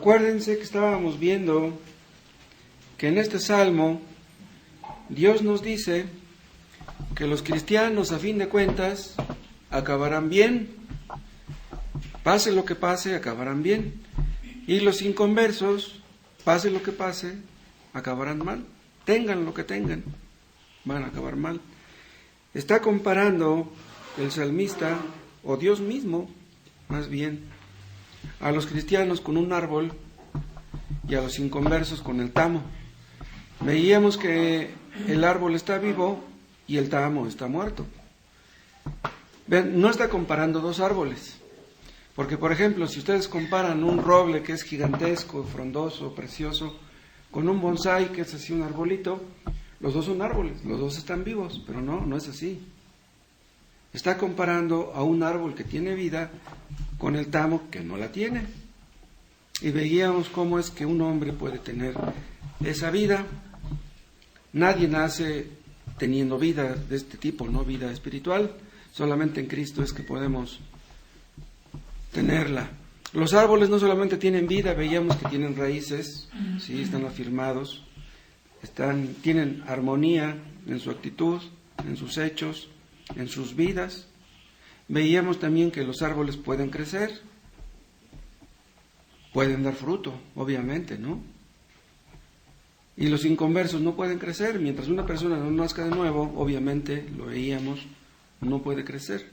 Acuérdense que estábamos viendo que en este salmo Dios nos dice que los cristianos, a fin de cuentas, acabarán bien. Pase lo que pase, acabarán bien. Y los inconversos, pase lo que pase, acabarán mal. Tengan lo que tengan, van a acabar mal. Está comparando el salmista, o Dios mismo, más bien, a los cristianos con un árbol y a los inconversos con el tamo. Veíamos que el árbol está vivo y el tamo está muerto. Ven, no está comparando dos árboles. Porque, por ejemplo, si ustedes comparan un roble que es gigantesco, frondoso, precioso, con un bonsái que es así un arbolito, los dos son árboles, los dos están vivos, pero no es así. Está comparando a un árbol que tiene vida con el tamo que no la tiene. Y veíamos cómo es que un hombre puede tener esa vida. Nadie nace teniendo vida de este tipo, no vida espiritual. Solamente en Cristo es que podemos tenerla. Los árboles no solamente tienen vida, veíamos que tienen raíces, sí, están afirmados, tienen armonía en su actitud, en sus hechos, en sus vidas. Veíamos también que los árboles pueden crecer, pueden dar fruto, obviamente, ¿no? Y los inconversos no pueden crecer. Mientras una persona no nazca de nuevo, obviamente, lo veíamos, no puede crecer.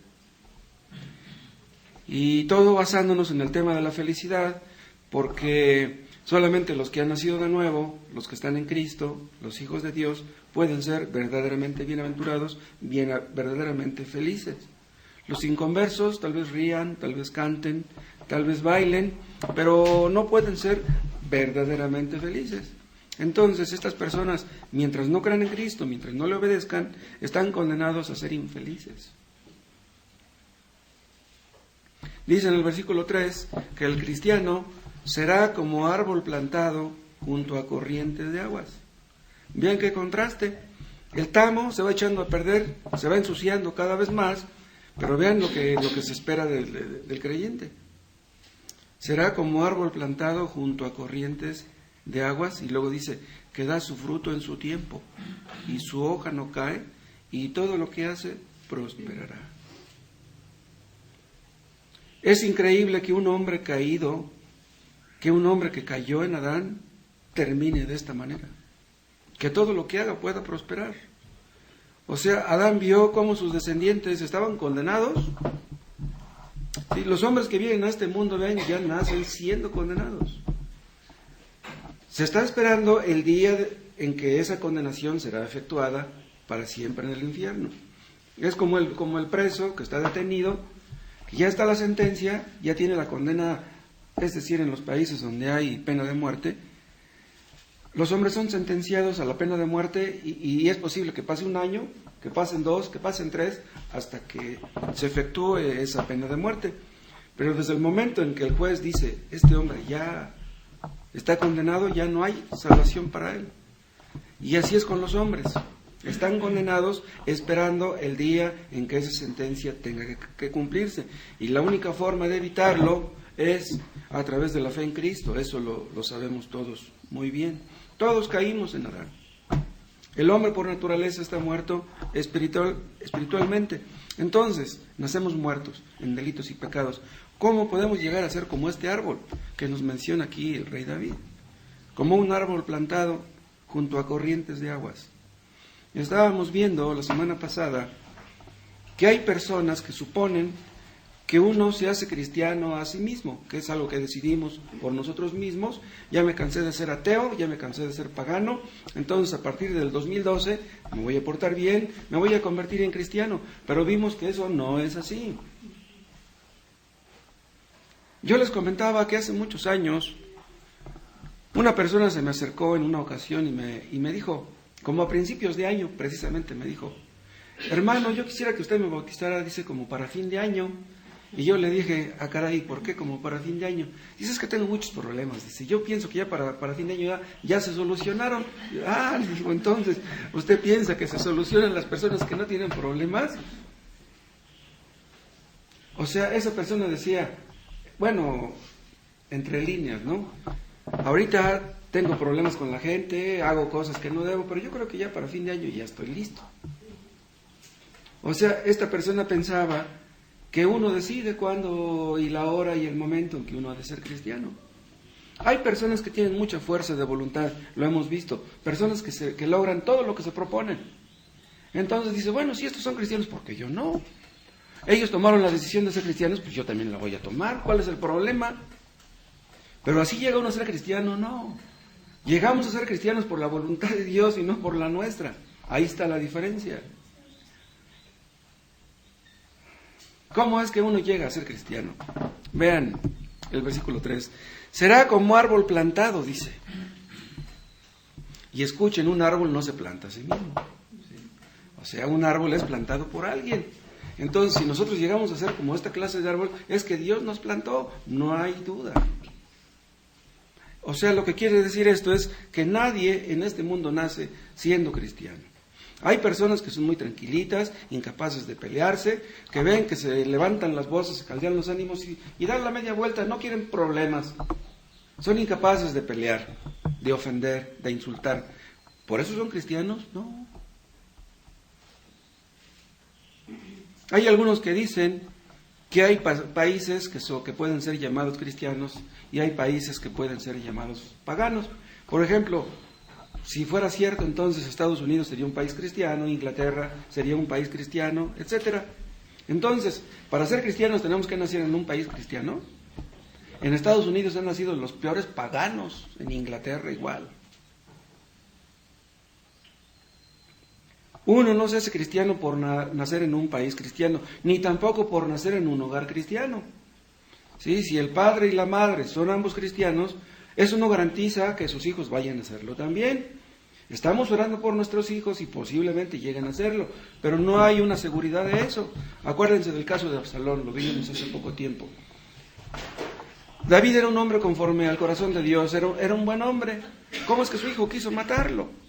Y todo basándonos en el tema de la felicidad, porque solamente los que han nacido de nuevo, los que están en Cristo, los hijos de Dios, pueden ser verdaderamente bienaventurados, verdaderamente felices. Los inconversos tal vez rían, tal vez canten, tal vez bailen, pero no pueden ser verdaderamente felices. Entonces estas personas, mientras no crean en Cristo, mientras no le obedezcan, están condenados a ser infelices. Dice en el versículo 3 que el cristiano será como árbol plantado junto a corrientes de aguas. Vean qué contraste. El tamo se va echando a perder, se va ensuciando cada vez más, pero vean lo que se espera del creyente. Será como árbol plantado junto a corrientes de aguas, y luego dice que da su fruto en su tiempo, y su hoja no cae, y todo lo que hace prosperará. Es increíble que un hombre caído, que un hombre que cayó en Adán, termine de esta manera. Que todo lo que haga pueda prosperar. O sea, Adán vio cómo sus descendientes estaban condenados. Sí, los hombres que vienen a este mundo, ven, ya nacen siendo condenados. Se está esperando el día en que esa condenación será efectuada para siempre en el infierno. Es como el preso que está detenido, que ya está la sentencia, ya tiene la condena, es decir, en los países donde hay pena de muerte, los hombres son sentenciados a la pena de muerte y es posible que pase un año, que pasen 2, que pasen 3, hasta que se efectúe esa pena de muerte. Pero desde el momento en que el juez dice, este hombre ya está condenado, ya no hay salvación para él. Y así es con los hombres. Están condenados esperando el día en que esa sentencia tenga que cumplirse. Y la única forma de evitarlo es a través de la fe en Cristo. Eso lo sabemos todos muy bien. Todos caímos en Adán. El hombre por naturaleza está muerto espiritualmente. Entonces, nacemos muertos en delitos y pecados. ¿Cómo podemos llegar a ser como este árbol que nos menciona aquí el rey David? Como un árbol plantado junto a corrientes de aguas. Estábamos viendo la semana pasada que hay personas que suponen que uno se hace cristiano a sí mismo, que es algo que decidimos por nosotros mismos. Ya me cansé de ser ateo, ya me cansé de ser pagano, entonces a partir del 2012 me voy a portar bien, me voy a convertir en cristiano. Pero vimos que eso no es así. Yo les comentaba que hace muchos años una persona se me acercó en una ocasión y me dijo, como a principios de año precisamente me dijo, hermano, yo quisiera que usted me bautizara, dice, como para fin de año. Y yo le dije, caray, ¿por qué como para fin de año? Dice, es que tengo muchos problemas. Dice, yo pienso que ya para fin de año ya se solucionaron. Digo, entonces, ¿usted piensa que se solucionan las personas que no tienen problemas? O sea, esa persona decía, bueno, entre líneas, ¿no? Ahorita tengo problemas con la gente, hago cosas que no debo, pero yo creo que ya para fin de año ya estoy listo. O sea, esta persona pensaba que uno decide cuándo y la hora y el momento en que uno ha de ser cristiano. Hay personas que tienen mucha fuerza de voluntad, lo hemos visto, personas que logran todo lo que se proponen. Entonces dice, bueno, si estos son cristianos, ¿por qué yo no? Ellos tomaron la decisión de ser cristianos, pues yo también la voy a tomar. ¿Cuál es el problema? Pero así llega uno a ser cristiano, no. Llegamos a ser cristianos por la voluntad de Dios y no por la nuestra. Ahí está la diferencia. ¿Cómo es que uno llega a ser cristiano? Vean el versículo 3. Será como árbol plantado, dice. Y escuchen, un árbol no se planta a sí mismo. O sea, un árbol es plantado por alguien. Entonces, si nosotros llegamos a ser como esta clase de árbol, es que Dios nos plantó, no hay duda. O sea, lo que quiere decir esto es que nadie en este mundo nace siendo cristiano. Hay personas que son muy tranquilitas, incapaces de pelearse, que ven que se levantan las voces, se caldean los ánimos y dan la media vuelta, no quieren problemas. Son incapaces de pelear, de ofender, de insultar. ¿Por eso son cristianos? No. Hay algunos que dicen que hay países que pueden ser llamados cristianos y hay países que pueden ser llamados paganos. Por ejemplo, si fuera cierto, entonces Estados Unidos sería un país cristiano, Inglaterra sería un país cristiano, etc. Entonces, para ser cristianos tenemos que nacer en un país cristiano. En Estados Unidos han nacido los peores paganos, en Inglaterra igual. Uno no se hace cristiano por nacer en un país cristiano, ni tampoco por nacer en un hogar cristiano. ¿Sí? Si el padre y la madre son ambos cristianos, eso no garantiza que sus hijos vayan a hacerlo también. Estamos orando por nuestros hijos y posiblemente lleguen a hacerlo, pero no hay una seguridad de eso. Acuérdense del caso de Absalón, lo vimos hace poco tiempo. David era un hombre conforme al corazón de Dios, era un buen hombre. ¿Cómo es que su hijo quiso matarlo?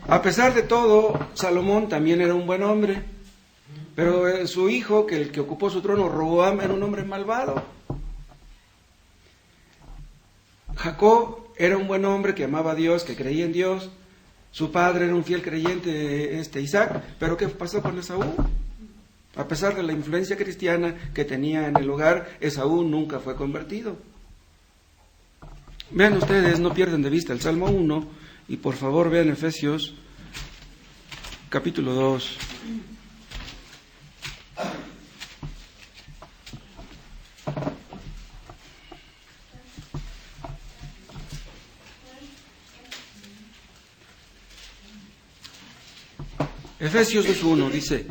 A pesar de todo, Salomón también era un buen hombre, pero su hijo, el que ocupó su trono, Roboam, era un hombre malvado. Jacob era un buen hombre que amaba a Dios, que creía en Dios. Su padre era un fiel creyente, Isaac, pero ¿qué pasó con Esaú? A pesar de la influencia cristiana que tenía en el hogar, Esaú nunca fue convertido. Vean ustedes, no pierdan de vista el Salmo 1, y por favor vean Efesios, capítulo 2. Efesios 2:1 dice: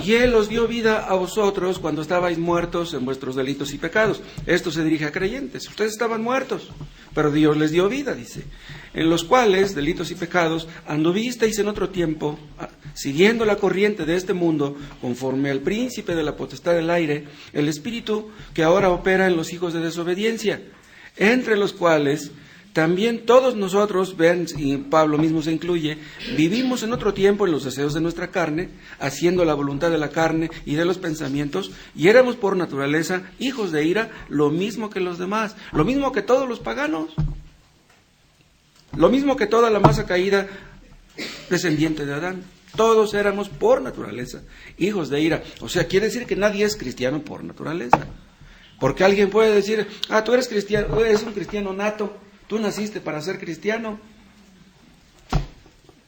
y Él os dio vida a vosotros cuando estabais muertos en vuestros delitos y pecados. Esto se dirige a creyentes. Ustedes estaban muertos, pero Dios les dio vida, dice. En los cuales, delitos y pecados, anduvisteis en otro tiempo, siguiendo la corriente de este mundo, conforme al príncipe de la potestad del aire, el espíritu que ahora opera en los hijos de desobediencia, entre los cuales también todos nosotros, vean, y Pablo mismo se incluye, vivimos en otro tiempo en los deseos de nuestra carne, haciendo la voluntad de la carne y de los pensamientos, y éramos por naturaleza hijos de ira, lo mismo que los demás, lo mismo que todos los paganos, lo mismo que toda la masa caída descendiente de Adán. Todos éramos por naturaleza hijos de ira. O sea, quiere decir que nadie es cristiano por naturaleza. Porque alguien puede decir, tú eres cristiano, eres un cristiano nato. Tú naciste para ser cristiano.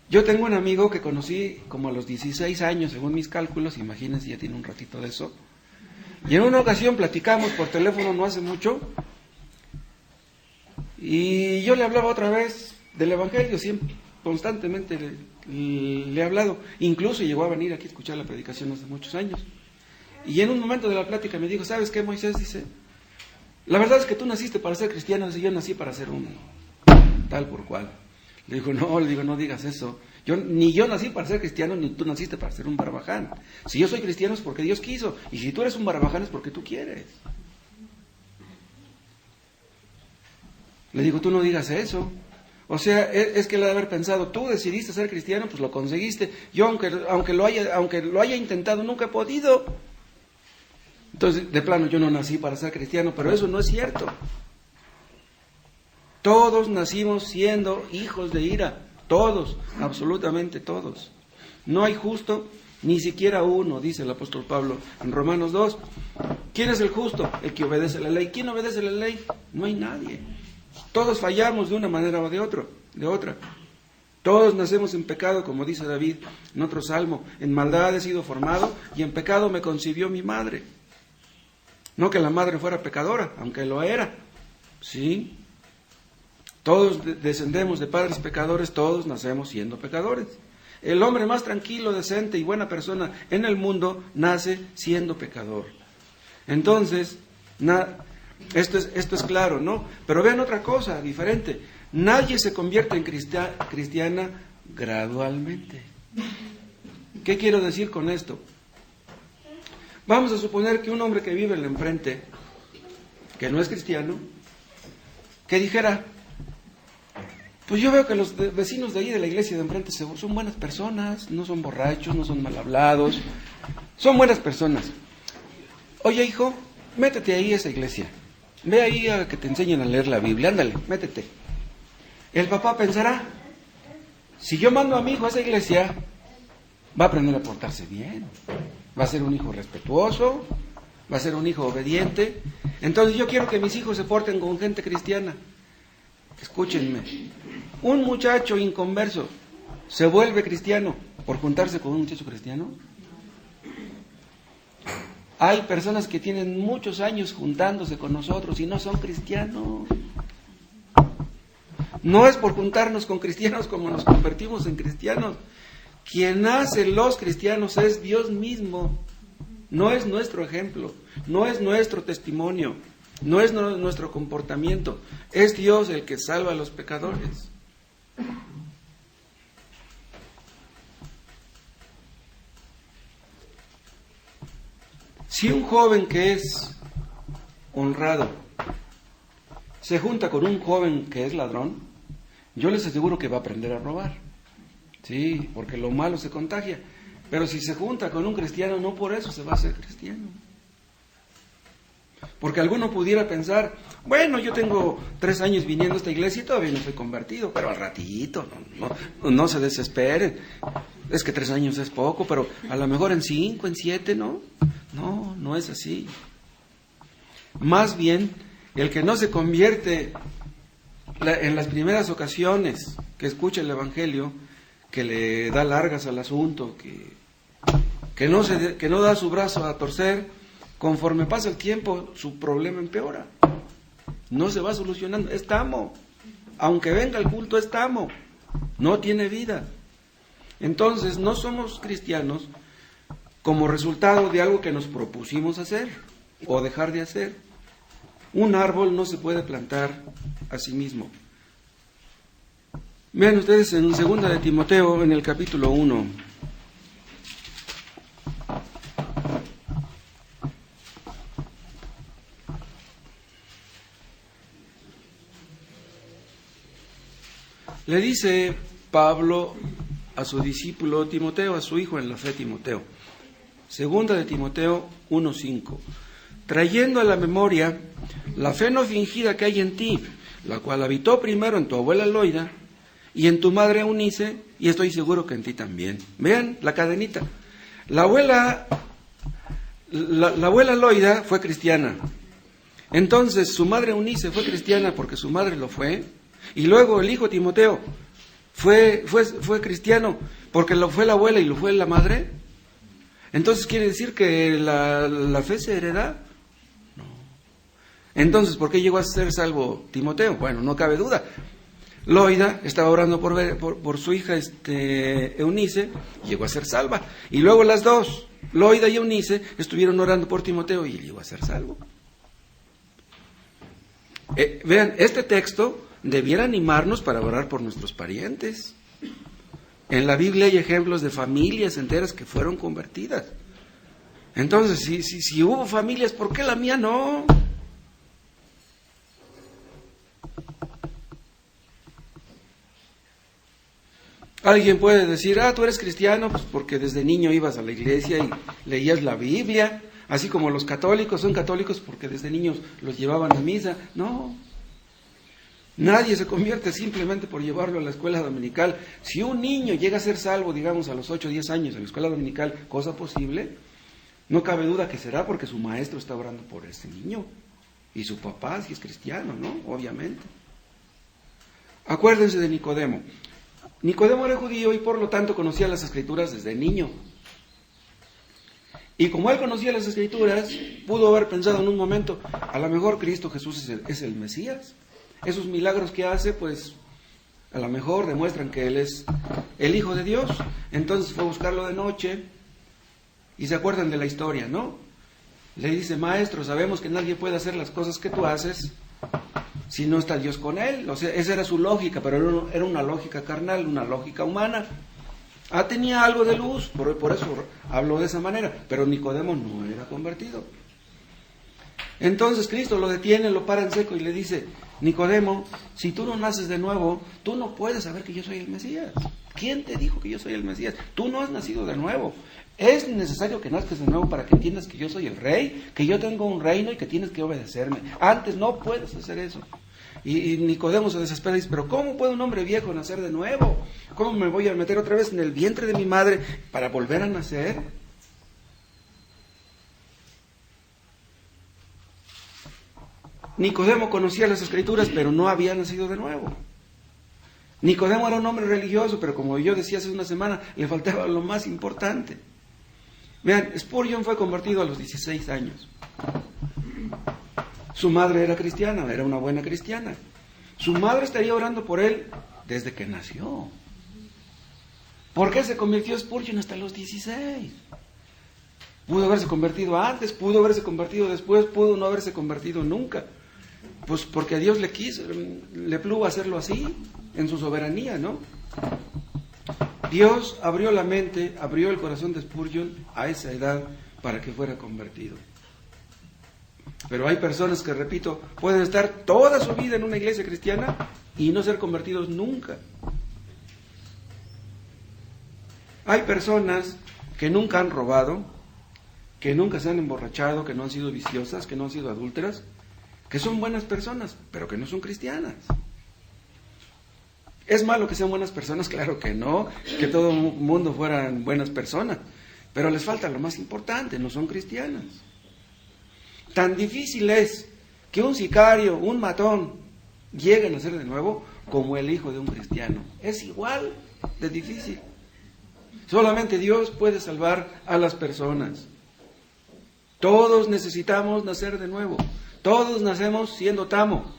Yo tengo un amigo que conocí como a los 16 años, según mis cálculos, imagínense, ya tiene un ratito de eso. Y en una ocasión platicamos por teléfono no hace mucho, y yo le hablaba otra vez del Evangelio, siempre, constantemente le he hablado. Incluso llegó a venir aquí a escuchar la predicación hace muchos años. Y en un momento de la plática me dijo, ¿sabes qué, Moisés? Dice, la verdad es que tú naciste para ser cristiano, y yo nací para ser un tal por cual. Le digo, no digas eso. Ni yo nací para ser cristiano, ni tú naciste para ser un barbaján. Si yo soy cristiano es porque Dios quiso, y si tú eres un barbaján es porque tú quieres. Le digo, tú no digas eso. O sea, es que él ha de haber pensado, tú decidiste ser cristiano, pues lo conseguiste. Yo, aunque lo haya intentado, nunca he podido. Entonces, de plano, yo no nací para ser cristiano, pero eso no es cierto. Todos nacimos siendo hijos de ira, todos, absolutamente todos. No hay justo, ni siquiera uno, dice el apóstol Pablo en Romanos 2. ¿Quién es el justo? El que obedece la ley. ¿Quién obedece la ley? No hay nadie. Todos fallamos de una manera o de otra. Todos nacemos en pecado, como dice David en otro salmo. En maldad he sido formado y en pecado me concibió mi madre. No que la madre fuera pecadora, aunque lo era. Sí. Todos descendemos de padres pecadores, todos nacemos siendo pecadores. El hombre más tranquilo, decente y buena persona en el mundo nace siendo pecador. Entonces, esto es claro, ¿no? Pero vean otra cosa diferente. Nadie se convierte en cristiana gradualmente. ¿Qué quiero decir con esto? Vamos a suponer que un hombre que vive en la enfrente, que no es cristiano, que dijera: pues yo veo que los vecinos de ahí de la iglesia de enfrente son buenas personas, no son borrachos, no son mal hablados, son buenas personas. Oye, hijo, métete ahí a esa iglesia, ve ahí a que te enseñen a leer la Biblia, ándale, métete. El papá pensará: si yo mando a mi hijo a esa iglesia, va a aprender a portarse bien, va a ser un hijo respetuoso, va a ser un hijo obediente. Entonces yo quiero que mis hijos se porten con gente cristiana. Escúchenme, un muchacho inconverso se vuelve cristiano por juntarse con un muchacho cristiano. Hay personas que tienen muchos años juntándose con nosotros y no son cristianos. No es por juntarnos con cristianos como nos convertimos en cristianos. Quien hace los cristianos es Dios mismo. No es nuestro ejemplo, no es nuestro testimonio, no es nuestro comportamiento. Es Dios el que salva a los pecadores. Si un joven que es honrado se junta con un joven que es ladrón, yo les aseguro que va a aprender a robar. Sí, porque lo malo se contagia. Pero si se junta con un cristiano, no por eso se va a ser cristiano. Porque alguno pudiera pensar: bueno, yo tengo 3 años viniendo a esta iglesia y todavía no soy convertido, pero al ratito, no se desesperen. Es que 3 años es poco, pero a lo mejor en 5, en 7, ¿no? No es así. Más bien, el que no se convierte en las primeras ocasiones que escucha el Evangelio, que le da largas al asunto, que no da su brazo a torcer, conforme pasa el tiempo, su problema empeora. No se va solucionando. Es tamo. Aunque venga el culto, es tamo. No tiene vida. Entonces, no somos cristianos como resultado de algo que nos propusimos hacer o dejar de hacer. Un árbol no se puede plantar a sí mismo. Vean ustedes en 2 de Timoteo, en el capítulo 1. Le dice Pablo a su discípulo Timoteo, a su hijo en la fe Timoteo. 2 de Timoteo 1:5. Trayendo a la memoria la fe no fingida que hay en ti, la cual habitó primero en tu abuela Loida y en tu madre Eunice, y estoy seguro que en ti también. Vean la cadenita. La abuela Loida fue cristiana. Entonces su madre Eunice fue cristiana porque su madre lo fue. Y luego el hijo Timoteo fue cristiano porque lo fue la abuela y lo fue la madre. Entonces quiere decir que la fe se hereda. No. Entonces, ¿por qué llegó a ser salvo Timoteo? Bueno, no cabe duda. Loida estaba orando por su hija Eunice, y llegó a ser salva. Y luego las dos, Loida y Eunice, estuvieron orando por Timoteo y llegó a ser salvo. Vean, este texto debiera animarnos para orar por nuestros parientes. En la Biblia hay ejemplos de familias enteras que fueron convertidas. Entonces, si hubo familias, ¿por qué la mía no? Alguien puede decir: tú eres cristiano, pues porque desde niño ibas a la iglesia y leías la Biblia. Así como los católicos son católicos porque desde niños los llevaban a misa. No. Nadie se convierte simplemente por llevarlo a la escuela dominical. Si un niño llega a ser salvo, digamos, a los 8 o 10 años en la escuela dominical, cosa posible, no cabe duda que será porque su maestro está orando por ese niño. Y su papá, si es cristiano, ¿no? Obviamente. Acuérdense de Nicodemo. Nicodemo era judío y por lo tanto conocía las Escrituras desde niño. Y como él conocía las Escrituras, pudo haber pensado en un momento, a lo mejor Cristo Jesús es el Mesías. Esos milagros que hace, pues, a lo mejor demuestran que Él es el Hijo de Dios. Entonces fue a buscarlo de noche y se acuerdan de la historia, ¿no? Le dice, maestro, sabemos que nadie puede hacer las cosas que tú haces si no está Dios con él. O sea, esa era su lógica, pero era una lógica carnal, una lógica humana. Tenía algo de luz, por eso habló de esa manera, pero Nicodemo no era convertido. Entonces Cristo lo detiene, lo para en seco y le dice, Nicodemo, si tú no naces de nuevo, tú no puedes saber que yo soy el Mesías. ¿Quién te dijo que yo soy el Mesías? Tú no has nacido de nuevo. Es necesario que nazcas de nuevo para que entiendas que yo soy el rey, que yo tengo un reino y que tienes que obedecerme. Antes no puedes hacer eso. Y Nicodemo se desespera y dice, pero ¿cómo puede un hombre viejo nacer de nuevo? ¿Cómo me voy a meter otra vez en el vientre de mi madre para volver a nacer? Nicodemo conocía las Escrituras, pero no había nacido de nuevo. Nicodemo era un hombre religioso, pero como yo decía hace una semana, le faltaba lo más importante. Vean, Spurgeon fue convertido a los 16 años. Su madre era cristiana, era una buena cristiana. Su madre estaría orando por él desde que nació. ¿Por qué se convirtió Spurgeon hasta los 16? Pudo haberse convertido antes, pudo haberse convertido después, pudo no haberse convertido nunca. Pues porque a Dios le quiso, le plugo hacerlo así, en su soberanía, ¿no? Dios abrió la mente, abrió el corazón de Spurgeon a esa edad para que fuera convertido. Pero hay personas que, repito, pueden estar toda su vida en una iglesia cristiana y no ser convertidos nunca. Hay personas que nunca han robado, que nunca se han emborrachado, que no han sido viciosas, que no han sido adúlteras, que son buenas personas, pero que no son cristianas. ¿Es malo que sean buenas personas? Claro que no, que todo el mundo fueran buenas personas, pero les falta lo más importante, no son cristianas. Tan difícil es que un sicario, un matón, lleguen a ser de nuevo como el hijo de un cristiano. Es igual de difícil. Solamente Dios puede salvar a las personas. Todos necesitamos nacer de nuevo. Todos nacemos siendo tamo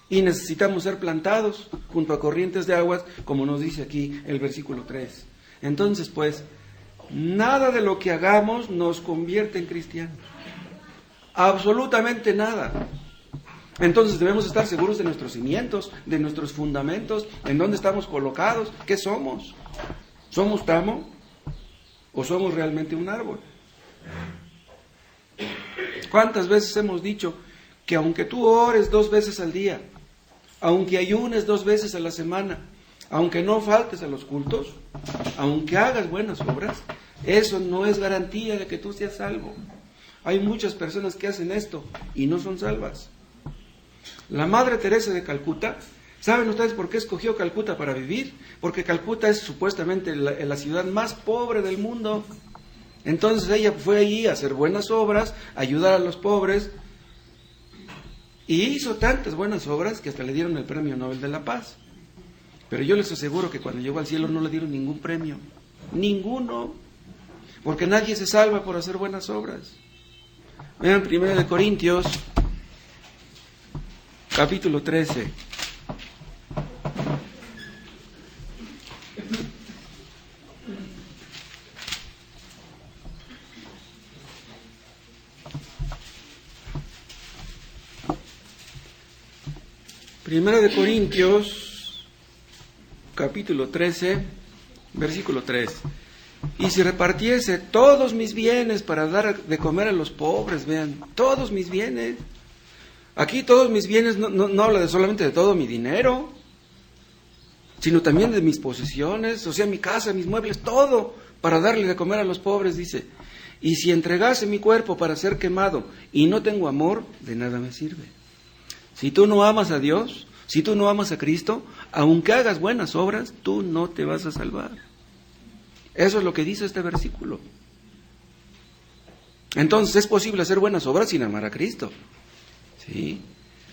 y necesitamos ser plantados junto a corrientes de aguas, como nos dice aquí el versículo 3. Entonces, pues, nada de lo que hagamos nos convierte en cristianos. Absolutamente nada. Entonces debemos estar seguros de nuestros cimientos, de nuestros fundamentos, en dónde estamos colocados, qué somos. ¿Somos tamo o somos realmente un árbol? ¿Cuántas veces hemos dicho que aunque tú ores 2 veces al día, aunque ayunes 2 veces a la semana, aunque no faltes a los cultos, aunque hagas buenas obras, eso no es garantía de que tú seas salvo? Hay muchas personas que hacen esto y no son salvas. La Madre Teresa de Calcuta, ¿saben ustedes por qué escogió Calcuta para vivir? Porque Calcuta es supuestamente la ciudad más pobre del mundo. Entonces ella fue allí a hacer buenas obras, a ayudar a los pobres, y hizo tantas buenas obras que hasta le dieron el Premio Nobel de la Paz. Pero yo les aseguro que cuando llegó al cielo no le dieron ningún premio. Ninguno. Porque nadie se salva por hacer buenas obras. Vean 1 Corintios, capítulo 13. Primera de Corintios, capítulo 13, versículo 3. Y si repartiese todos mis bienes para dar de comer a los pobres, vean, todos mis bienes. Aquí todos mis bienes no habla solamente de todo mi dinero, sino también de mis posesiones, o sea, mi casa, mis muebles, todo, para darle de comer a los pobres, dice. Y si entregase mi cuerpo para ser quemado y no tengo amor, de nada me sirve. Si tú no amas a Dios, si tú no amas a Cristo, aunque hagas buenas obras, tú no te vas a salvar. Eso es lo que dice este versículo. Entonces es posible hacer buenas obras sin amar a Cristo. ¿Sí?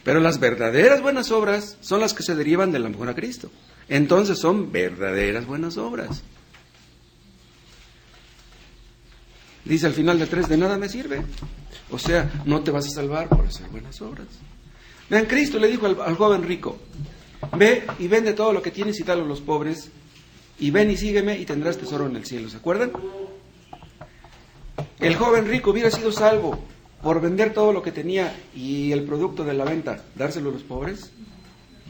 Pero las verdaderas buenas obras son las que se derivan del amor a Cristo. Entonces son verdaderas buenas obras. Dice al final del 3, de nada me sirve. O sea, no te vas a salvar por hacer buenas obras. Vean, Cristo le dijo al joven rico, ve y vende todo lo que tienes y dalo a los pobres, y ven y sígueme y tendrás tesoro en el cielo. ¿Se acuerdan? El joven rico hubiera sido salvo por vender todo lo que tenía y el producto de la venta, dárselo a los pobres.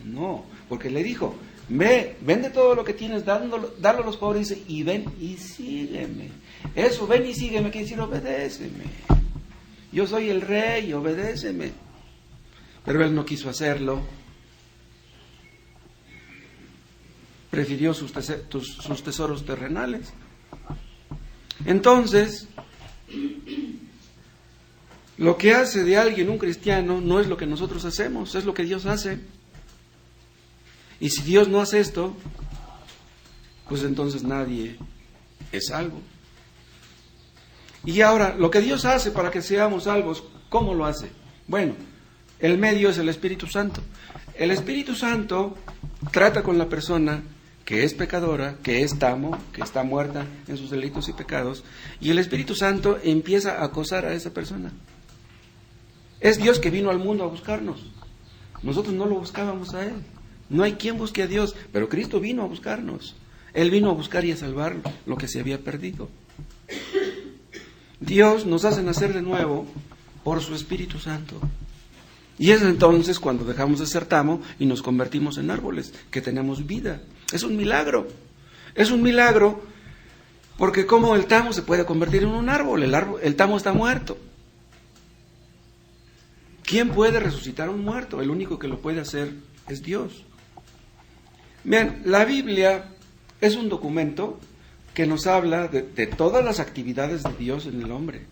No, porque le dijo, ve, vende todo lo que tienes, dalo a los pobres, y ven y sígueme. Eso, ven y sígueme, quiere decir obedéceme. Yo soy el rey, obedéceme. Pero él no quiso hacerlo. Prefirió sus tesoros terrenales. Entonces, lo que hace de alguien un cristiano no es lo que nosotros hacemos, es lo que Dios hace. Y si Dios no hace esto, pues entonces nadie es salvo. Y ahora, lo que Dios hace para que seamos salvos, ¿cómo lo hace? Bueno, el medio es el Espíritu Santo. El Espíritu Santo trata con la persona que es pecadora, que está muerta en sus delitos y pecados, y el Espíritu Santo empieza a acosar a esa persona. Es Dios que vino al mundo a buscarnos. Nosotros no lo buscábamos a Él. No hay quien busque a Dios, pero Cristo vino a buscarnos. Él vino a buscar y a salvar lo que se había perdido. Dios nos hace nacer de nuevo por su Espíritu Santo. Y es entonces cuando dejamos de ser tamo y nos convertimos en árboles, que tenemos vida. Es un milagro. Es un milagro porque como el tamo se puede convertir en un árbol. El tamo está muerto. ¿Quién puede resucitar a un muerto? El único que lo puede hacer es Dios. Vean, la Biblia es un documento que nos habla de todas las actividades de Dios en el hombre,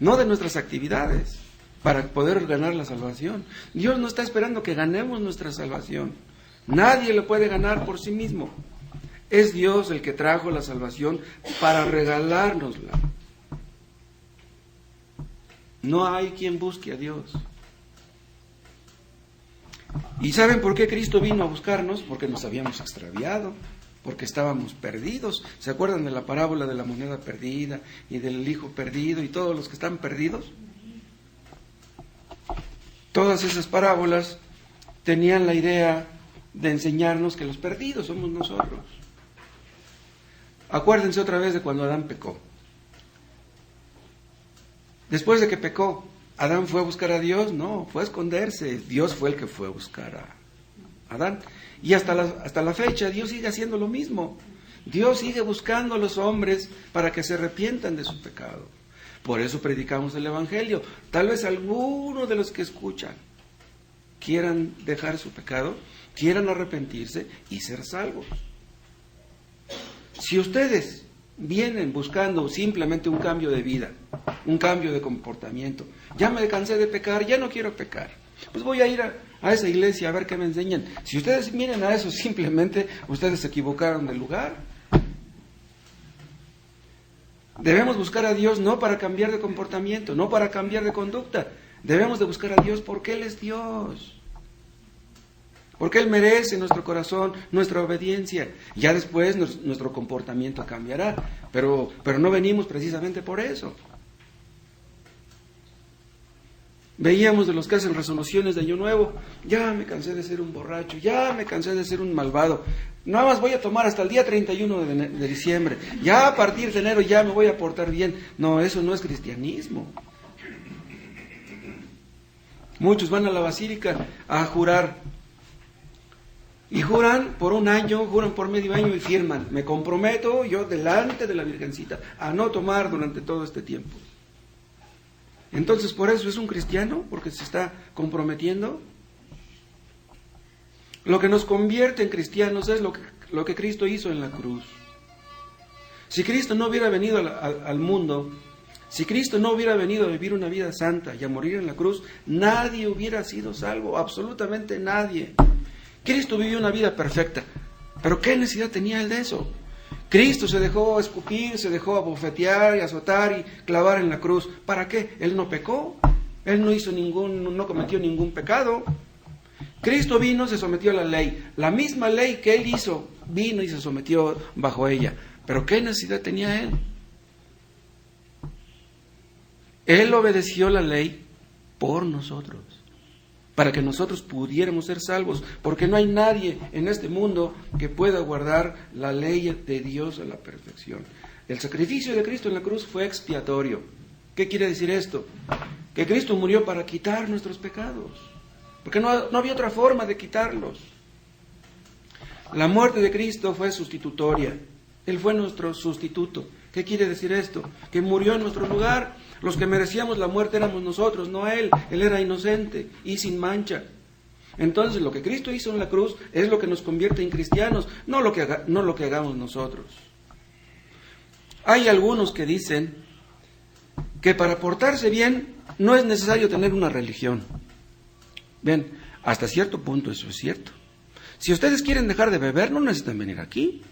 no de nuestras actividades para poder ganar la salvación. Dios no está esperando que ganemos nuestra salvación. Nadie lo puede ganar por sí mismo. Es Dios el que trajo la salvación para regalárnosla. No hay quien busque a Dios. ¿Y saben por qué Cristo vino a buscarnos? Porque nos habíamos extraviado, porque estábamos perdidos. ¿Se acuerdan de la parábola de la moneda perdida y del hijo perdido y todos los que están perdidos? Todas esas parábolas tenían la idea de enseñarnos que los perdidos somos nosotros. Acuérdense otra vez de cuando Adán pecó. Después de que pecó, ¿Adán fue a buscar a Dios? No, fue a esconderse. Dios fue el que fue a buscar a Adán. Y hasta la fecha Dios sigue haciendo lo mismo. Dios sigue buscando a los hombres para que se arrepientan de su pecado. Por eso predicamos el Evangelio. Tal vez algunos de los que escuchan quieran dejar su pecado, quieran arrepentirse y ser salvos. Si ustedes vienen buscando simplemente un cambio de vida, un cambio de comportamiento, ya me cansé de pecar, ya no quiero pecar, pues voy a ir a esa iglesia a ver qué me enseñan. Si ustedes vienen a eso, simplemente ustedes se equivocaron de lugar. Debemos buscar a Dios no para cambiar de comportamiento, no para cambiar de conducta. Debemos de buscar a Dios porque Él es Dios. Porque Él merece nuestro corazón, nuestra obediencia. Ya después nuestro comportamiento cambiará. Pero no venimos precisamente por eso. Veíamos de los que hacen resoluciones de Año Nuevo. Ya me cansé de ser un borracho, ya me cansé de ser un malvado. Nada más voy a tomar hasta el día 31 de diciembre. Ya a partir de enero ya me voy a portar bien. No, eso no es cristianismo. Muchos van a la basílica a jurar. Y juran por un año, juran por medio año y firman. Me comprometo yo delante de la Virgencita a no tomar durante todo este tiempo. Entonces, ¿por eso es un cristiano? ¿Porque se está comprometiendo? Lo que nos convierte en cristianos es lo que Cristo hizo en la cruz. Si Cristo no hubiera venido al mundo Si Cristo no hubiera venido a vivir una vida santa y a morir en la cruz, nadie hubiera sido salvo, absolutamente nadie. Cristo vivió una vida perfecta, pero ¿qué necesidad tenía él de eso? Cristo se dejó escupir, se dejó abofetear y azotar y clavar en la cruz. ¿Para qué? Él no pecó, él no cometió ningún pecado. Cristo vino, se sometió a la ley. La misma ley que él hizo, vino y se sometió bajo ella. ¿Pero qué necesidad tenía él? Él obedeció la ley por nosotros, para que nosotros pudiéramos ser salvos, porque no hay nadie en este mundo que pueda guardar la ley de Dios a la perfección. El sacrificio de Cristo en la cruz fue expiatorio. ¿Qué quiere decir esto? Que Cristo murió para quitar nuestros pecados, porque no había otra forma de quitarlos. La muerte de Cristo fue sustitutoria. Él fue nuestro sustituto. ¿Qué quiere decir esto? Que murió en nuestro lugar. Los que merecíamos la muerte éramos nosotros, no él. Él era inocente y sin mancha. Entonces lo que Cristo hizo en la cruz es lo que nos convierte en cristianos, no lo que hagamos nosotros. Hay algunos que dicen que para portarse bien no es necesario tener una religión. Bien, hasta cierto punto eso es cierto. Si ustedes quieren dejar de beber, no necesitan venir aquí.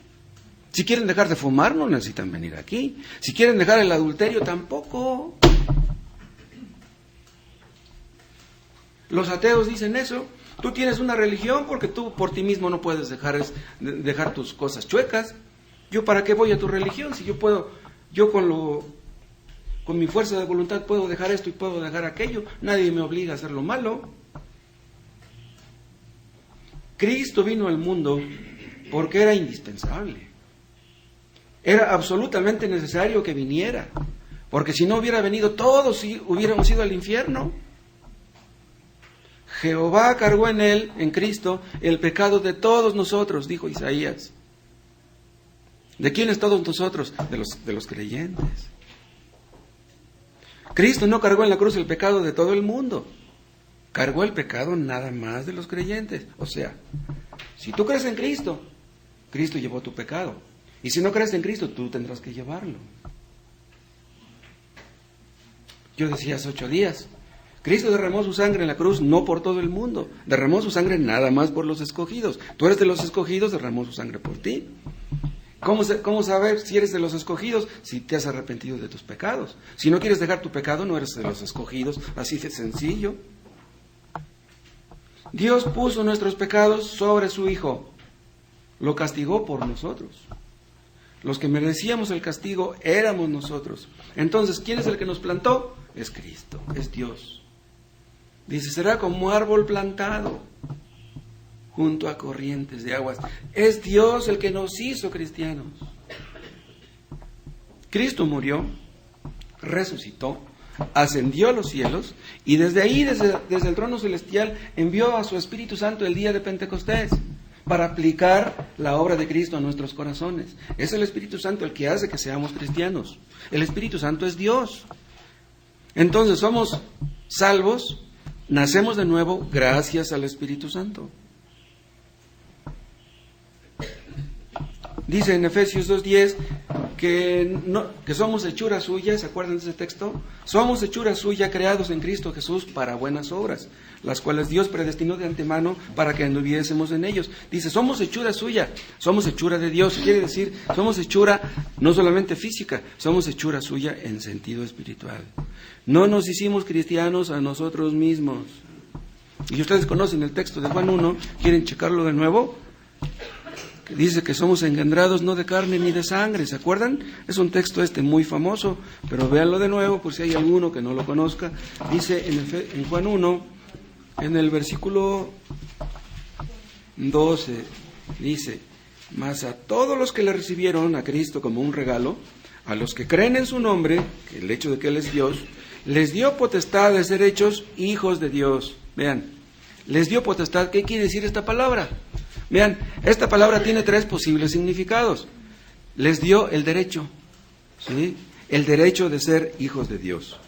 Si quieren dejar de fumar, no necesitan venir aquí. Si quieren dejar el adulterio, tampoco. Los ateos dicen eso. Tú tienes una religión porque tú por ti mismo no puedes dejar tus cosas chuecas. ¿Yo para qué voy a tu religión? Si yo con mi fuerza de voluntad puedo dejar esto y puedo dejar aquello. Nadie me obliga a hacer lo malo. Cristo vino al mundo porque era indispensable. Era absolutamente necesario que viniera, porque si no hubiera venido todos hubiéramos ido al infierno. Jehová cargó en él, en Cristo, el pecado de todos nosotros, dijo Isaías. ¿De quiénes todos nosotros? De los creyentes. Cristo no cargó en la cruz el pecado de todo el mundo, cargó el pecado nada más de los creyentes. O sea, si tú crees en Cristo, Cristo llevó tu pecado. Y si no crees en Cristo, tú tendrás que llevarlo. Yo decía hace 8 días, Cristo derramó su sangre en la cruz no por todo el mundo, derramó su sangre nada más por los escogidos. Tú eres de los escogidos, derramó su sangre por ti. ¿Cómo saber si eres de los escogidos? Si te has arrepentido de tus pecados. Si no quieres dejar tu pecado, no eres de los escogidos, así de sencillo. Dios puso nuestros pecados sobre su Hijo, lo castigó por nosotros. Los que merecíamos el castigo éramos nosotros. Entonces, ¿quién es el que nos plantó? Es Cristo, es Dios. Dice, será como árbol plantado junto a corrientes de aguas. Es Dios el que nos hizo cristianos. Cristo murió, resucitó, ascendió a los cielos y desde ahí, desde el trono celestial, envió a su Espíritu Santo el día de Pentecostés para aplicar la obra de Cristo a nuestros corazones. Es el Espíritu Santo el que hace que seamos cristianos. El Espíritu Santo es Dios. Entonces somos salvos, nacemos de nuevo gracias al Espíritu Santo. Dice en Efesios 2:10 que somos hechura suya. ¿Se acuerdan de ese texto? Somos hechura suya, creados en Cristo Jesús para buenas obras, las cuales Dios predestinó de antemano para que anduviésemos en ellos. Dice, somos hechura suya, somos hechura de Dios. Quiere decir, somos hechura no solamente física, somos hechura suya en sentido espiritual. No nos hicimos cristianos a nosotros mismos. Y ustedes conocen el texto de Juan 1, ¿quieren checarlo de nuevo? Que dice que somos engendrados no de carne ni de sangre, ¿se acuerdan? Es un texto muy famoso, pero véanlo de nuevo por si hay alguno que no lo conozca. Dice en Juan 1, en el versículo 12, dice, mas a todos los que le recibieron a Cristo como un regalo, a los que creen en su nombre, que el hecho de que Él es Dios, les dio potestad de ser hechos hijos de Dios. Vean, les dio potestad. ¿Qué quiere decir esta palabra? Vean, esta palabra tiene 3 posibles significados. Les dio el derecho, ¿sí? El derecho de ser hijos de Dios.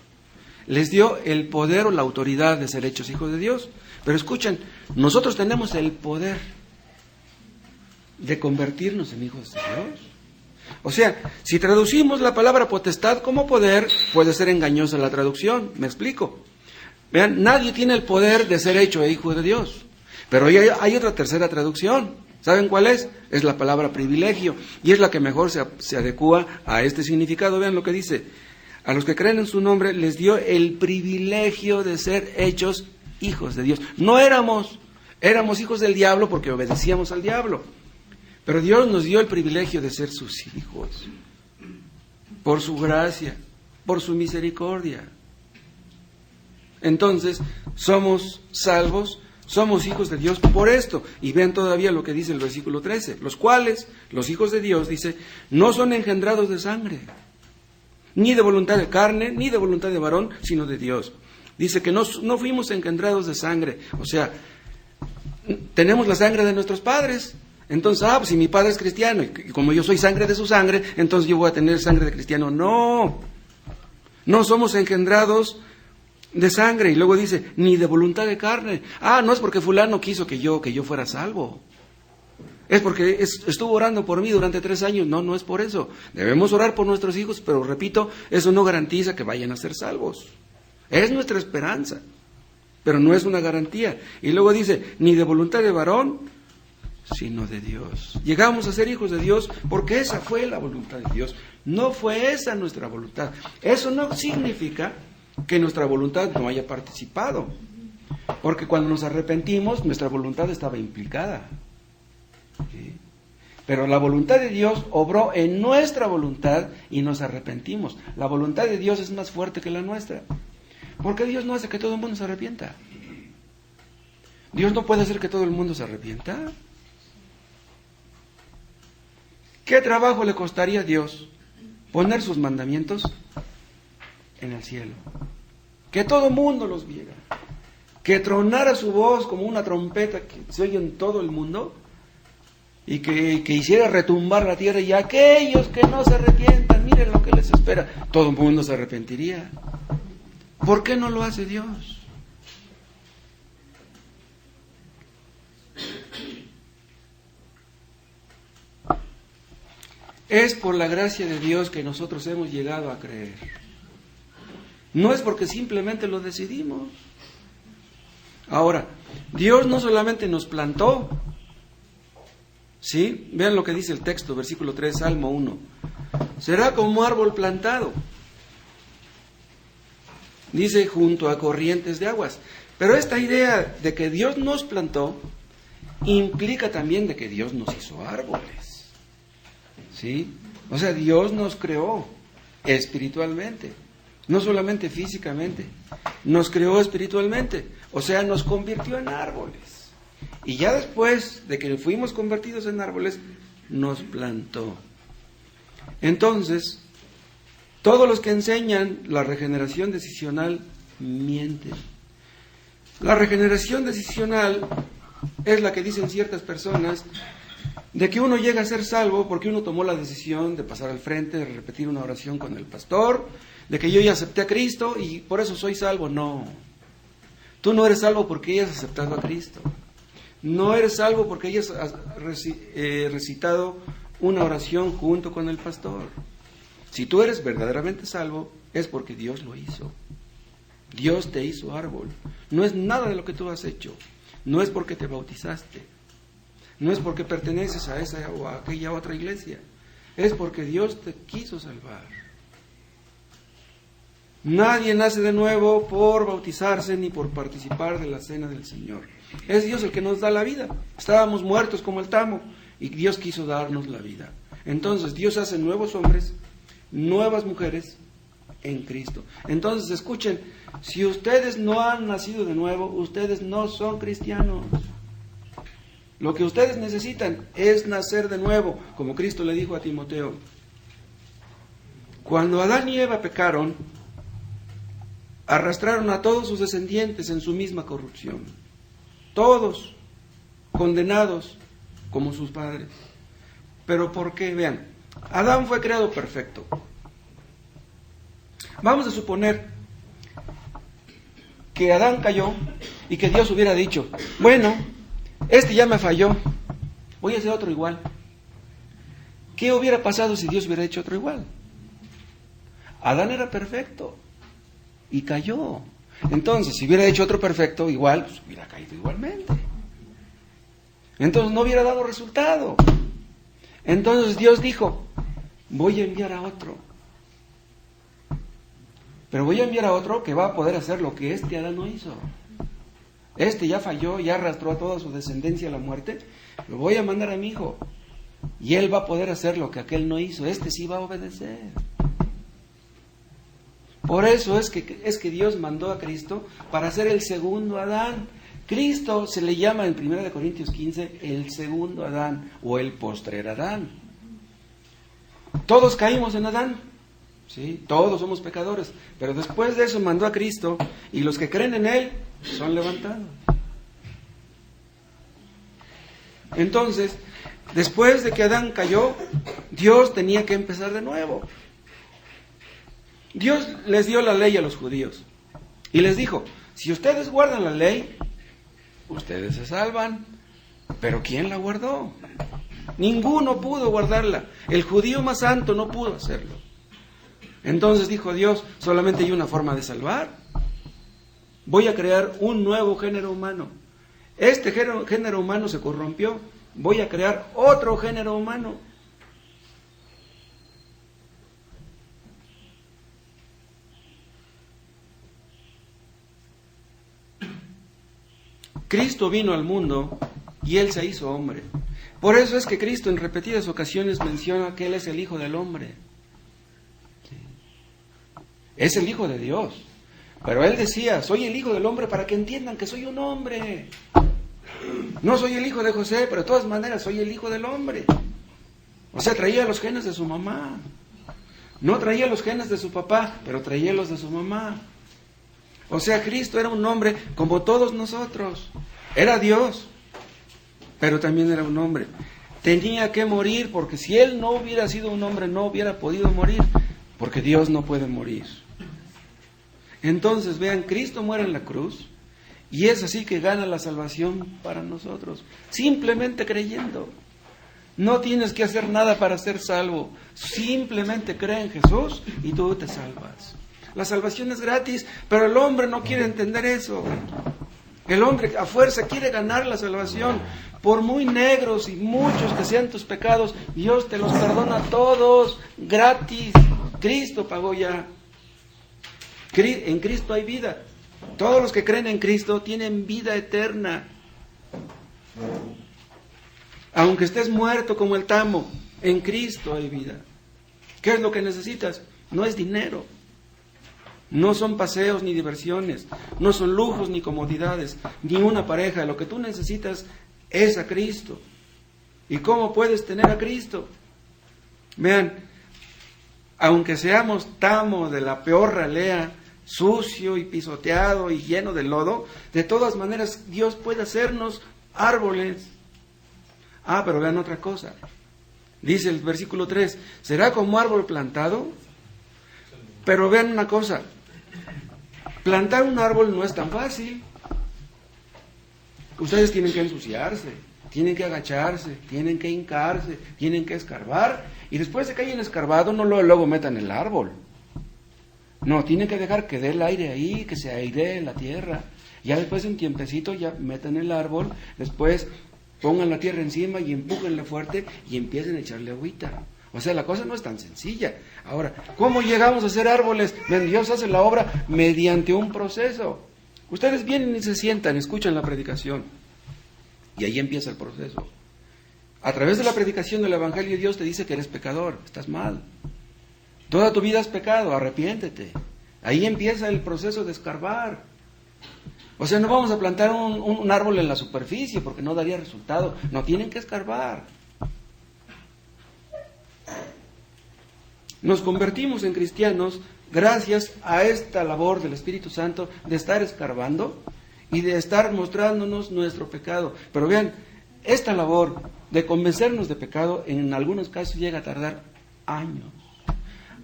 Les dio el poder o la autoridad de ser hechos hijos de Dios. Pero escuchen, nosotros tenemos el poder de convertirnos en hijos de Dios. O sea, si traducimos la palabra potestad como poder, puede ser engañosa la traducción. ¿Me explico? Vean, nadie tiene el poder de ser hecho hijo de Dios. Pero hay otra tercera traducción. ¿Saben cuál es? Es la palabra privilegio. Y es la que mejor se adecua a este significado. Vean lo que dice. A los que creen en su nombre les dio el privilegio de ser hechos hijos de Dios. No éramos hijos del diablo porque obedecíamos al diablo. Pero Dios nos dio el privilegio de ser sus hijos. Por su gracia, por su misericordia. Entonces, somos salvos, somos hijos de Dios por esto. Y vean todavía lo que dice el versículo 13. Los cuales, los hijos de Dios, dice, no son engendrados de sangre, ni de voluntad de carne, ni de voluntad de varón, sino de Dios. Dice que no fuimos engendrados de sangre. O sea, tenemos la sangre de nuestros padres. Entonces, pues si mi padre es cristiano y como yo soy sangre de su sangre, entonces yo voy a tener sangre de cristiano. No somos engendrados de sangre. Y luego dice, ni de voluntad de carne. No es porque fulano quiso que yo fuera salvo. Es porque estuvo orando por mí durante 3 años. No es por eso. Debemos orar por nuestros hijos, pero repito, eso no garantiza que vayan a ser salvos. Es nuestra esperanza, pero no es una garantía. Y luego dice, ni de voluntad de varón, sino de Dios. Llegamos a ser hijos de Dios porque esa fue la voluntad de Dios. No fue esa nuestra voluntad. Eso no significa que nuestra voluntad no haya participado. Porque cuando nos arrepentimos, nuestra voluntad estaba implicada. ¿Sí? Pero la voluntad de Dios obró en nuestra voluntad y nos arrepentimos. La voluntad de Dios es más fuerte que la nuestra. ¿Por qué Dios no hace que todo el mundo se arrepienta? Dios no puede hacer que todo el mundo se arrepienta. ¿Qué trabajo le costaría a Dios poner sus mandamientos en el cielo? Que todo el mundo los viera. Que tronara su voz como una trompeta que se oye en todo el mundo y que hiciera retumbar la tierra, y aquellos que no se arrepientan, miren lo que les espera. Todo el mundo se arrepentiría. ¿Por qué no lo hace Dios? Es por la gracia de Dios que nosotros hemos llegado a creer. No es porque simplemente lo decidimos. Ahora, Dios no solamente nos plantó, ¿sí? Vean lo que dice el texto, versículo 3, Salmo 1. Será como árbol plantado, dice, junto a corrientes de aguas. Pero esta idea de que Dios nos plantó implica también de que Dios nos hizo árboles. ¿Sí? O sea, Dios nos creó espiritualmente, no solamente físicamente, nos creó espiritualmente, o sea, nos convirtió en árboles. Y ya después de que fuimos convertidos en árboles, nos plantó. Entonces, todos los que enseñan la regeneración decisional mienten. La regeneración decisional es la que dicen ciertas personas de que uno llega a ser salvo porque uno tomó la decisión de pasar al frente, de repetir una oración con el pastor, de que yo ya acepté a Cristo y por eso soy salvo. No, tú no eres salvo porque hayas aceptado a Cristo. No eres salvo porque hayas recitado una oración junto con el pastor. Si tú eres verdaderamente salvo, es porque Dios lo hizo. Dios te hizo árbol. No es nada de lo que tú has hecho. No es porque te bautizaste. No es porque perteneces a esa o a aquella otra iglesia. Es porque Dios te quiso salvar. Nadie nace de nuevo por bautizarse ni por participar de la cena del Señor. Es Dios el que nos da la vida. Estábamos muertos como el tamo y Dios quiso darnos la vida. Entonces Dios hace nuevos hombres, nuevas mujeres en Cristo. Entonces escuchen, si ustedes no han nacido de nuevo, ustedes no son cristianos. Lo que ustedes necesitan es nacer de nuevo, como Cristo le dijo a Timoteo. Cuando Adán y Eva pecaron, arrastraron a todos sus descendientes en su misma corrupción. Todos condenados como sus padres. ¿Pero por qué? Vean, Adán fue creado perfecto. Vamos a suponer que Adán cayó y que Dios hubiera dicho, bueno, este ya me falló, voy a hacer otro igual. ¿Qué hubiera pasado si Dios hubiera hecho otro igual? Adán era perfecto y cayó. Entonces, si hubiera hecho otro perfecto igual, pues hubiera caído igualmente. Entonces no hubiera dado resultado. Entonces Dios dijo, voy a enviar a otro. Pero voy a enviar a otro que va a poder hacer lo que este Adán no hizo. Este ya falló, ya arrastró a toda su descendencia a la muerte. Lo voy a mandar a mi hijo. Y él va a poder hacer lo que aquel no hizo. Este sí va a obedecer. Por eso es que Dios mandó a Cristo para ser el segundo Adán. Cristo se le llama en 1 Corintios 15 el segundo Adán o el postrer Adán. Todos caímos en Adán, ¿sí? Todos somos pecadores, pero después de eso mandó a Cristo y los que creen en Él son levantados. Entonces, después de que Adán cayó, Dios tenía que empezar de nuevo. Dios les dio la ley a los judíos y les dijo, si ustedes guardan la ley, ustedes se salvan. Pero ¿quién la guardó? Ninguno pudo guardarla. El judío más santo no pudo hacerlo. Entonces dijo Dios, solamente hay una forma de salvar. Voy a crear un nuevo género humano. Este género humano se corrompió. Voy a crear otro género humano. Cristo vino al mundo y Él se hizo hombre. Por eso es que Cristo en repetidas ocasiones menciona que Él es el Hijo del Hombre. Es el Hijo de Dios. Pero Él decía, soy el Hijo del Hombre para que entiendan que soy un hombre. No soy el hijo de José, pero de todas maneras soy el Hijo del Hombre. O sea, traía los genes de su mamá. No traía los genes de su papá, pero traía los de su mamá. O sea, Cristo era un hombre como todos nosotros. Era Dios, pero también era un hombre. Tenía que morir, porque si Él no hubiera sido un hombre, no hubiera podido morir, porque Dios no puede morir. Entonces, vean, Cristo muere en la cruz, y es así que gana la salvación para nosotros, simplemente creyendo. No tienes que hacer nada para ser salvo, simplemente cree en Jesús y tú te salvas. La salvación es gratis, pero el hombre no quiere entender eso. El hombre a fuerza quiere ganar la salvación. Por muy negros y muchos que sean tus pecados, Dios te los perdona todos, gratis. Cristo pagó ya. En Cristo hay vida. Todos los que creen en Cristo tienen vida eterna. Aunque estés muerto como el tamo, en Cristo hay vida. ¿Qué es lo que necesitas? No es dinero. No son paseos ni diversiones, no son lujos ni comodidades, ni una pareja. Lo que tú necesitas es a Cristo. ¿Y cómo puedes tener a Cristo? Vean, aunque seamos tamo de la peor ralea, sucio y pisoteado y lleno de lodo, de todas maneras Dios puede hacernos árboles. Pero vean otra cosa. Dice el versículo 3, será como árbol plantado. Pero vean una cosa, plantar un árbol no es tan fácil. Ustedes tienen que ensuciarse, tienen que agacharse, tienen que hincarse, tienen que escarbar, y después de que hayan escarbado, no luego metan el árbol. No, tienen que dejar que dé el aire ahí, que se airee la tierra. Ya después de un tiempecito ya metan el árbol, después pongan la tierra encima y empújenla fuerte y empiecen a echarle agüita. O sea, la cosa no es tan sencilla. Ahora, ¿cómo llegamos a ser árboles? Dios hace la obra mediante un proceso. Ustedes vienen y se sientan, escuchan la predicación. Y ahí empieza el proceso. A través de la predicación del Evangelio, Dios te dice que eres pecador, estás mal. Toda tu vida has pecado, arrepiéntete. Ahí empieza el proceso de escarbar. O sea, no vamos a plantar un árbol en la superficie porque no daría resultado. No, tienen que escarbar. Nos convertimos en cristianos gracias a esta labor del Espíritu Santo de estar escarbando y de estar mostrándonos nuestro pecado. Pero vean, esta labor de convencernos de pecado en algunos casos llega a tardar años.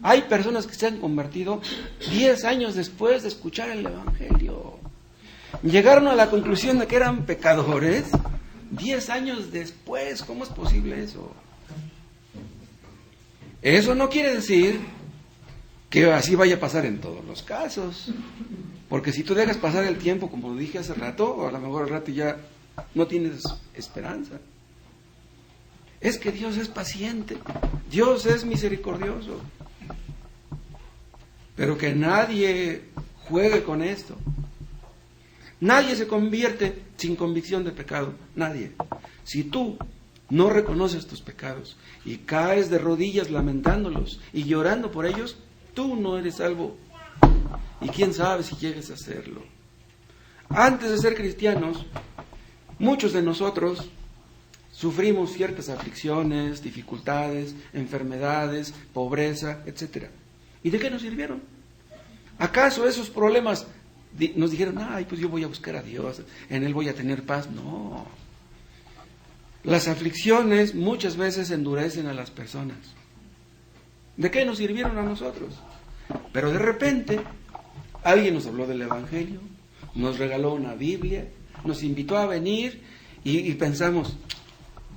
Hay personas que se han convertido 10 años después de escuchar el Evangelio. Llegaron a la conclusión de que eran pecadores 10 años después. ¿Cómo es posible eso? Eso no quiere decir que así vaya a pasar en todos los casos. Porque si tú dejas pasar el tiempo, como dije hace rato, a lo mejor al rato ya no tienes esperanza. Es que Dios es paciente, Dios es misericordioso. Pero que nadie juegue con esto. Nadie se convierte sin convicción de pecado, nadie. Si tú no reconoces tus pecados y caes de rodillas lamentándolos y llorando por ellos, tú no eres salvo. Y quién sabe si llegues a hacerlo. Antes de ser cristianos, muchos de nosotros sufrimos ciertas aflicciones, dificultades, enfermedades, pobreza, etc. ¿Y de qué nos sirvieron? ¿Acaso esos problemas nos dijeron, ay, pues yo voy a buscar a Dios, en Él voy a tener paz? No. Las aflicciones muchas veces endurecen a las personas. ¿De qué nos sirvieron a nosotros? Pero de repente, alguien nos habló del Evangelio, nos regaló una Biblia, nos invitó a venir y pensamos,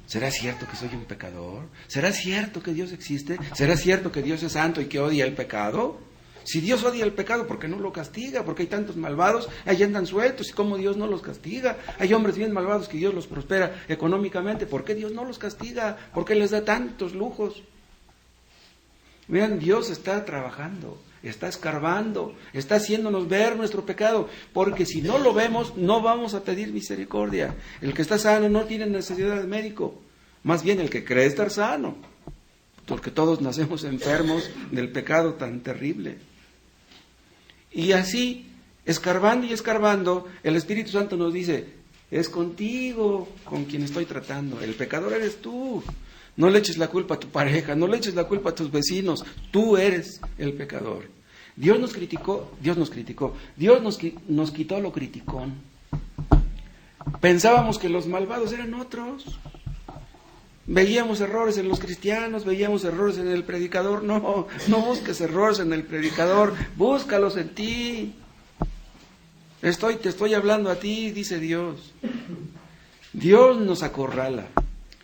¿será cierto que soy un pecador? ¿Será cierto que Dios existe? ¿Será cierto que Dios es santo y que odia el pecado? Si Dios odia el pecado, ¿por qué no lo castiga? Porque hay tantos malvados, ahí andan sueltos, ¿y cómo Dios no los castiga? Hay hombres bien malvados que Dios los prospera económicamente, ¿por qué Dios no los castiga? ¿Por qué les da tantos lujos? Vean, Dios está trabajando, está escarbando, está haciéndonos ver nuestro pecado, porque si no lo vemos, no vamos a pedir misericordia. El que está sano no tiene necesidad de médico, más bien el que cree estar sano, porque todos nacemos enfermos del pecado tan terrible. Y así, escarbando y escarbando, el Espíritu Santo nos dice, es contigo con quien estoy tratando, el pecador eres tú. No le eches la culpa a tu pareja, no le eches la culpa a tus vecinos, tú eres el pecador. Dios nos criticó, Dios nos quitó lo criticón. Pensábamos que los malvados eran otros. Veíamos errores en los cristianos, veíamos errores en el predicador. No busques errores en el predicador, búscalos en ti. Te estoy hablando a ti, dice Dios. Dios nos acorrala.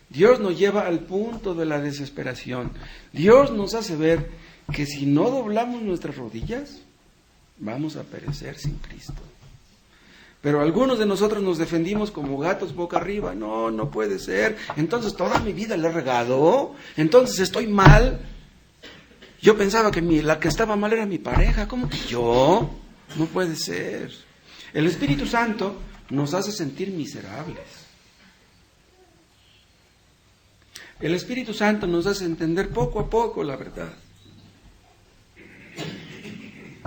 Dios nos lleva al punto de la desesperación. Dios nos hace ver que si no doblamos nuestras rodillas, vamos a perecer sin Cristo. Pero algunos de nosotros nos defendimos como gatos boca arriba. No puede ser. Entonces toda mi vida la he regado. Entonces estoy mal. Yo pensaba que la que estaba mal era mi pareja. ¿Cómo que yo? No puede ser. El Espíritu Santo nos hace sentir miserables. El Espíritu Santo nos hace entender poco a poco la verdad.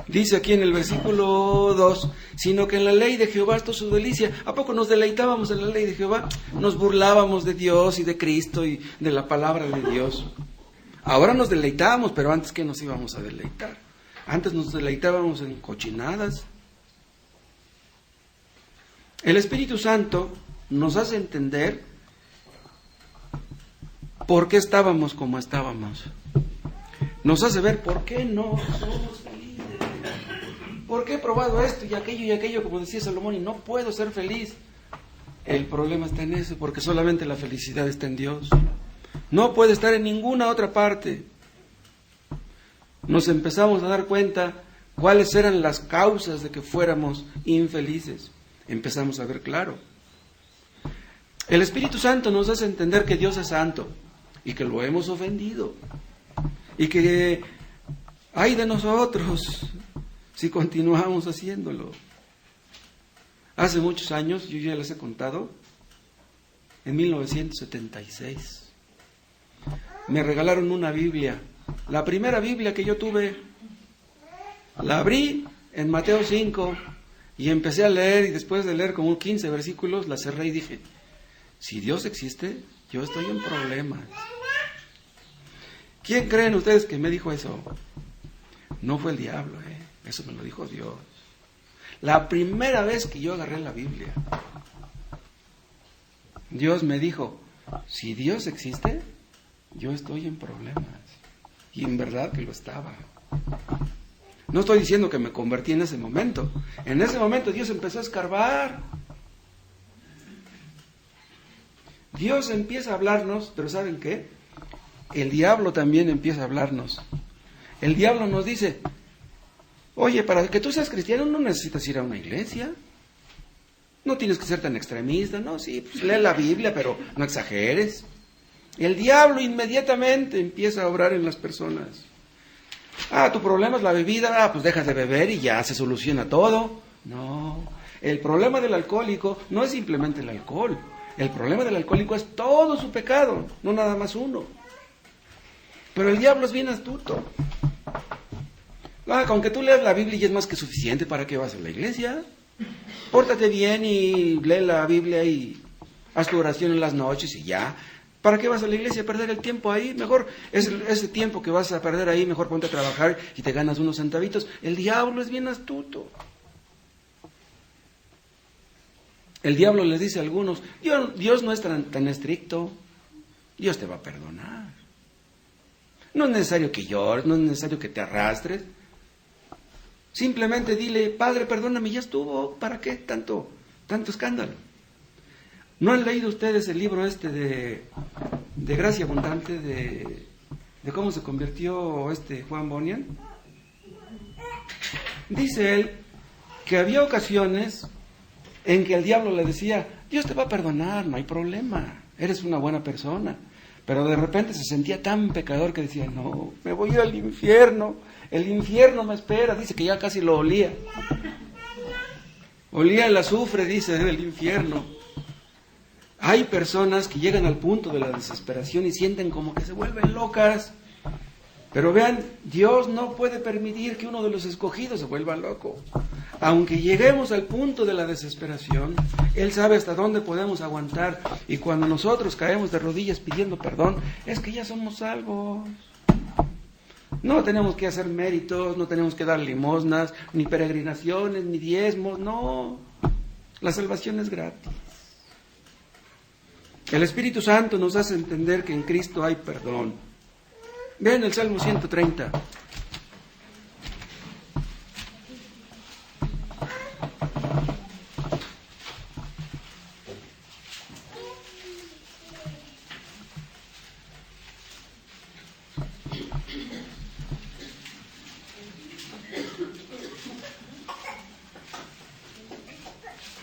Dice aquí en el versículo 2, sino que en la ley de Jehová está su delicia. ¿A poco nos deleitábamos en la ley de Jehová? Nos burlábamos de Dios y de Cristo y de la palabra de Dios. Ahora nos deleitamos, pero antes, ¿qué nos íbamos a deleitar? Antes nos deleitábamos en cochinadas. El Espíritu Santo nos hace entender por qué estábamos como estábamos. Nos hace ver por qué no somos felices. ¿Por qué he probado esto y aquello, como decía Salomón, y no puedo ser feliz? El problema está en eso, porque solamente la felicidad está en Dios. No puede estar en ninguna otra parte. Nos empezamos a dar cuenta cuáles eran las causas de que fuéramos infelices. Empezamos a ver claro. El Espíritu Santo nos hace entender que Dios es santo y que lo hemos ofendido. Y que ay de nosotros si continuamos haciéndolo. Hace muchos años, yo ya les he contado, en 1976, me regalaron una Biblia. La primera Biblia que yo tuve, la abrí en Mateo 5 y empecé a leer, y después de leer como 15 versículos, la cerré y dije, si Dios existe, yo estoy en problemas. ¿Quién creen ustedes que me dijo eso? No fue el diablo, eso me lo dijo Dios. La primera vez que yo agarré la Biblia, Dios me dijo, si Dios existe, yo estoy en problemas. Y en verdad que lo estaba. No estoy diciendo que me convertí en ese momento. En ese momento Dios empezó a escarbar. Dios empieza a hablarnos, pero ¿saben qué? el diablo también empieza a hablarnos. El diablo nos dice, oye, para que tú seas cristiano no necesitas ir a una iglesia. No tienes que ser tan extremista. No, sí, pues lee la Biblia, pero no exageres. El diablo inmediatamente empieza a obrar en las personas. Tu problema es la bebida, pues dejas de beber y ya se soluciona todo. No, el problema del alcohólico no es simplemente el alcohol. El problema del alcohólico es todo su pecado, no nada más uno. Pero el diablo es bien astuto. Con que tú leas la Biblia ya es más que suficiente. ¿Para qué vas a la iglesia? Pórtate bien y lee la Biblia y haz tu oración en las noches y ya. ¿Para qué vas a la iglesia a perder el tiempo ahí? Mejor ese tiempo que vas a perder ahí, mejor ponte a trabajar y te ganas unos centavitos. El diablo es bien astuto. El diablo les dice a algunos, Dios no es tan estricto, Dios te va a perdonar. No es necesario que llores, no es necesario que te arrastres. Simplemente dile, Padre, perdóname, ya estuvo, ¿para qué tanto escándalo? ¿No han leído ustedes el libro de Gracia Abundante, de cómo se convirtió Juan Bunyan? Dice él que había ocasiones en que el diablo le decía, Dios te va a perdonar, no hay problema, eres una buena persona. Pero de repente se sentía tan pecador que decía, no, me voy a ir al infierno, el infierno me espera. Dice que ya casi lo olía. Olía el azufre, dice, del infierno. Hay personas que llegan al punto de la desesperación y sienten como que se vuelven locas. Pero vean, Dios no puede permitir que uno de los escogidos se vuelva loco. Aunque lleguemos al punto de la desesperación, Él sabe hasta dónde podemos aguantar. Y cuando nosotros caemos de rodillas pidiendo perdón, es que ya somos salvos. No tenemos que hacer méritos, no tenemos que dar limosnas, ni peregrinaciones, ni diezmos, no. La salvación es gratis. El Espíritu Santo nos hace entender que en Cristo hay perdón. Vean el Salmo 130.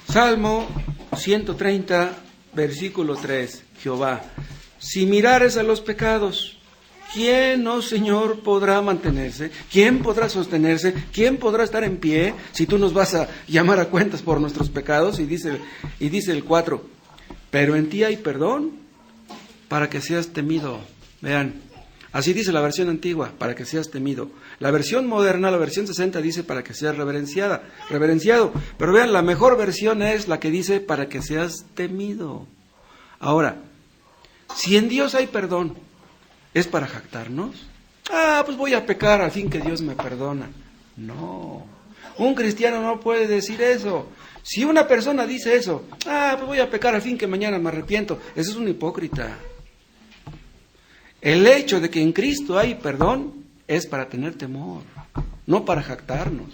Salmo 130, versículo 3. Jehová, si mirares a los pecados, ¿quién, oh Señor, podrá mantenerse? ¿Quién podrá sostenerse? ¿Quién podrá estar en pie si tú nos vas a llamar a cuentas por nuestros pecados? Y dice el 4, pero en ti hay perdón para que seas temido. Vean, así dice la versión antigua, para que seas temido. La versión moderna, la versión 60, dice para que seas reverenciado. Pero vean, la mejor versión es la que dice para que seas temido. Ahora, si en Dios hay perdón, ¿es para jactarnos? Pues voy a pecar al fin que Dios me perdona. No, un cristiano no puede decir eso. Si una persona dice eso, pues voy a pecar al fin que mañana me arrepiento, ese es un hipócrita. El hecho de que en Cristo hay perdón es para tener temor, no para jactarnos.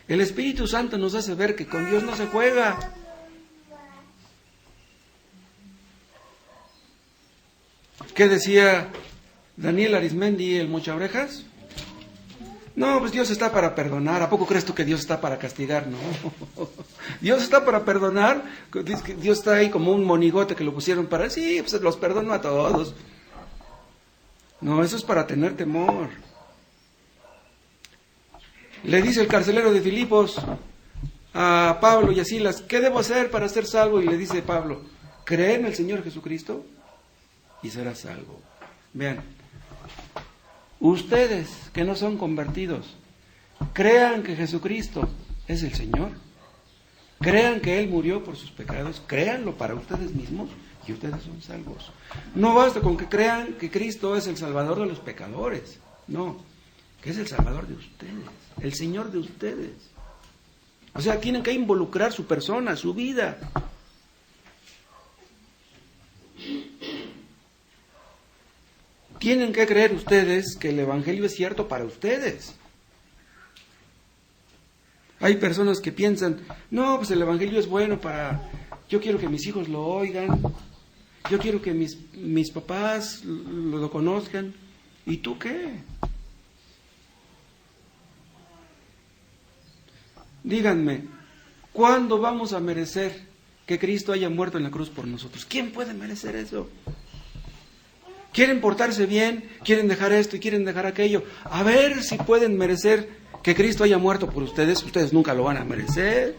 El Espíritu Santo nos hace ver que con Dios no se juega. ¿Qué decía Daniel Arismendi, el mochaorejas? No, pues Dios está para perdonar. ¿A poco crees tú que Dios está para castigar? No. Dios está para perdonar. Dios está ahí como un monigote que lo pusieron para... Sí, pues los perdono a todos. No, eso es para tener temor. Le dice el carcelero de Filipos a Pablo y a Silas, ¿qué debo hacer para ser salvo? Y le dice Pablo, cree en el Señor Jesucristo y serás salvo. Vean, ustedes que no son convertidos, crean que Jesucristo es el Señor, crean que Él murió por sus pecados, créanlo para ustedes mismos y ustedes son salvos. No basta con que crean que Cristo es el Salvador de los pecadores, no, que es el Salvador de ustedes, el Señor de ustedes. O sea, tienen que involucrar su persona, su vida. Tienen que creer ustedes que el Evangelio es cierto para ustedes. Hay personas que piensan, no, pues el Evangelio es bueno para... Yo quiero que mis hijos lo oigan. yo quiero que mis papás lo conozcan. ¿Y tú qué? Díganme, ¿cuándo vamos a merecer que Cristo haya muerto en la cruz por nosotros? ¿Quién puede merecer eso? Quieren portarse bien, quieren dejar esto y quieren dejar aquello. A ver si pueden merecer que Cristo haya muerto por ustedes. Ustedes nunca lo van a merecer.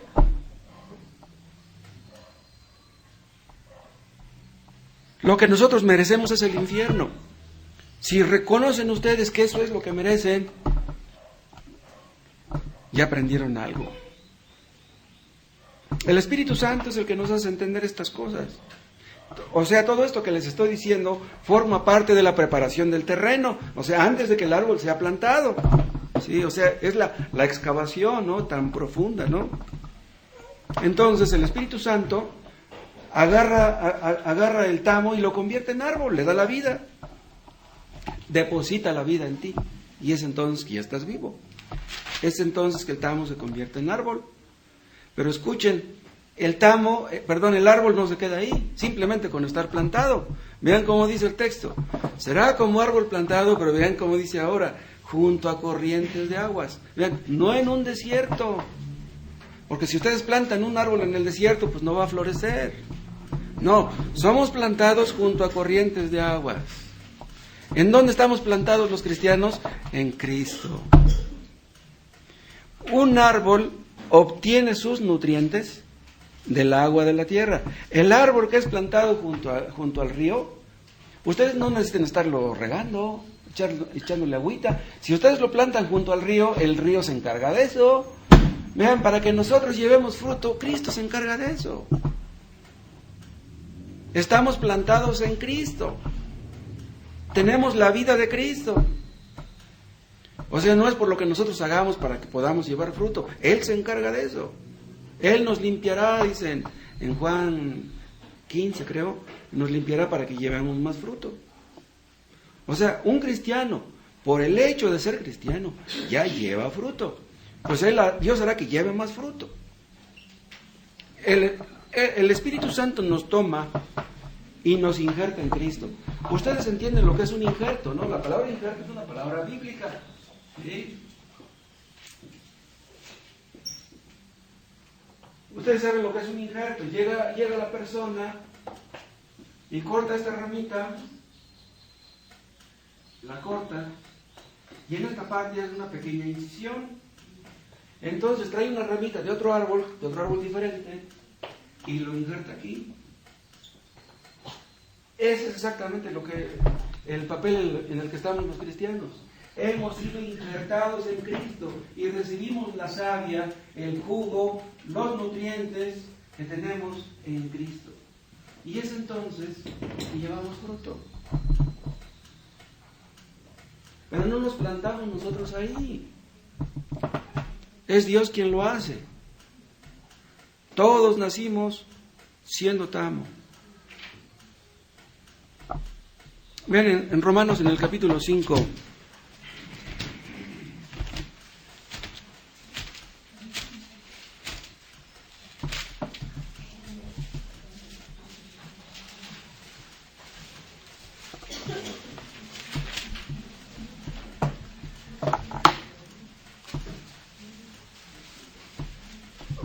Lo que nosotros merecemos es el infierno. Si reconocen ustedes que eso es lo que merecen, ya aprendieron algo. El Espíritu Santo es el que nos hace entender estas cosas. O sea, todo esto que les estoy diciendo forma parte de la preparación del terreno. O sea, antes de que el árbol sea plantado. Sí, o sea, es la excavación, ¿no? Tan profunda, ¿no? Entonces el Espíritu Santo agarra el tamo y lo convierte en árbol, le da la vida. Deposita la vida en ti. Y es entonces que ya estás vivo. Es entonces que el tamo se convierte en árbol. Pero escuchen, el árbol no se queda ahí, simplemente con estar plantado. Vean cómo dice el texto. Será como árbol plantado, pero vean cómo dice ahora, junto a corrientes de aguas. Vean, no en un desierto. Porque si ustedes plantan un árbol en el desierto, pues no va a florecer. No, somos plantados junto a corrientes de aguas. ¿En dónde estamos plantados los cristianos? En Cristo. Un árbol obtiene sus nutrientes del agua de la tierra. El árbol que es plantado junto al río, ustedes no necesitan estarlo regando, echándole agüita. Si ustedes lo plantan junto al río, el río se encarga de eso. Vean, para que nosotros llevemos fruto, Cristo se encarga de eso. Estamos plantados en Cristo. Tenemos la vida de Cristo. O sea, no es por lo que nosotros hagamos para que podamos llevar fruto. Él se encarga de eso. Él nos limpiará, dicen en Juan 15, creo, nos limpiará para que llevemos más fruto. O sea, un cristiano, por el hecho de ser cristiano, ya lleva fruto. Pues Dios hará que lleve más fruto. El Espíritu Santo nos toma y nos injerta en Cristo. Ustedes entienden lo que es un injerto, ¿no? La palabra injerto es una palabra bíblica. ¿Sí? Ustedes saben lo que es un injerto. Llega la persona y corta esta ramita, la corta, y en esta parte hace una pequeña incisión. Entonces trae una ramita de otro árbol diferente, y lo injerta aquí. Ese es exactamente el papel en el que estamos los cristianos. Hemos sido injertados en Cristo y recibimos la savia, el jugo, los nutrientes que tenemos en Cristo. Y es entonces que llevamos fruto. Pero no nos plantamos nosotros ahí. Es Dios quien lo hace. Todos nacimos siendo tamo. Vean en Romanos, en el capítulo 5.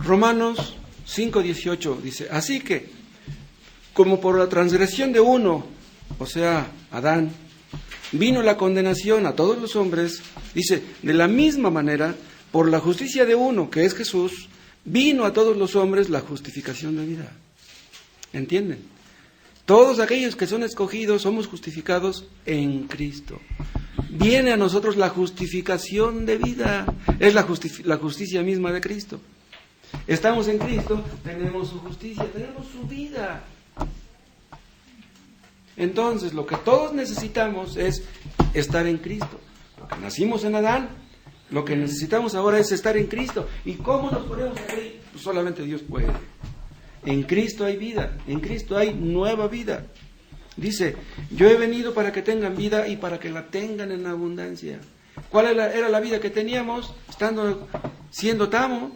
Romanos 5:18 dice, así que, como por la transgresión de uno, o sea, Adán, vino la condenación a todos los hombres, dice, de la misma manera, por la justicia de uno, que es Jesús, vino a todos los hombres la justificación de vida. ¿Entienden? Todos aquellos que son escogidos somos justificados en Cristo. Viene a nosotros la justificación de vida, es la justicia misma de Cristo. Estamos en Cristo, tenemos su justicia, tenemos su vida. Entonces, lo que todos necesitamos es estar en Cristo. Porque nacimos en Adán, lo que necesitamos ahora es estar en Cristo. ¿Y cómo nos ponemos ahí? Pues solamente Dios puede. En Cristo hay vida, en Cristo hay nueva vida. Dice, yo he venido para que tengan vida y para que la tengan en abundancia. ¿Cuál era la vida que teníamos siendo tamo?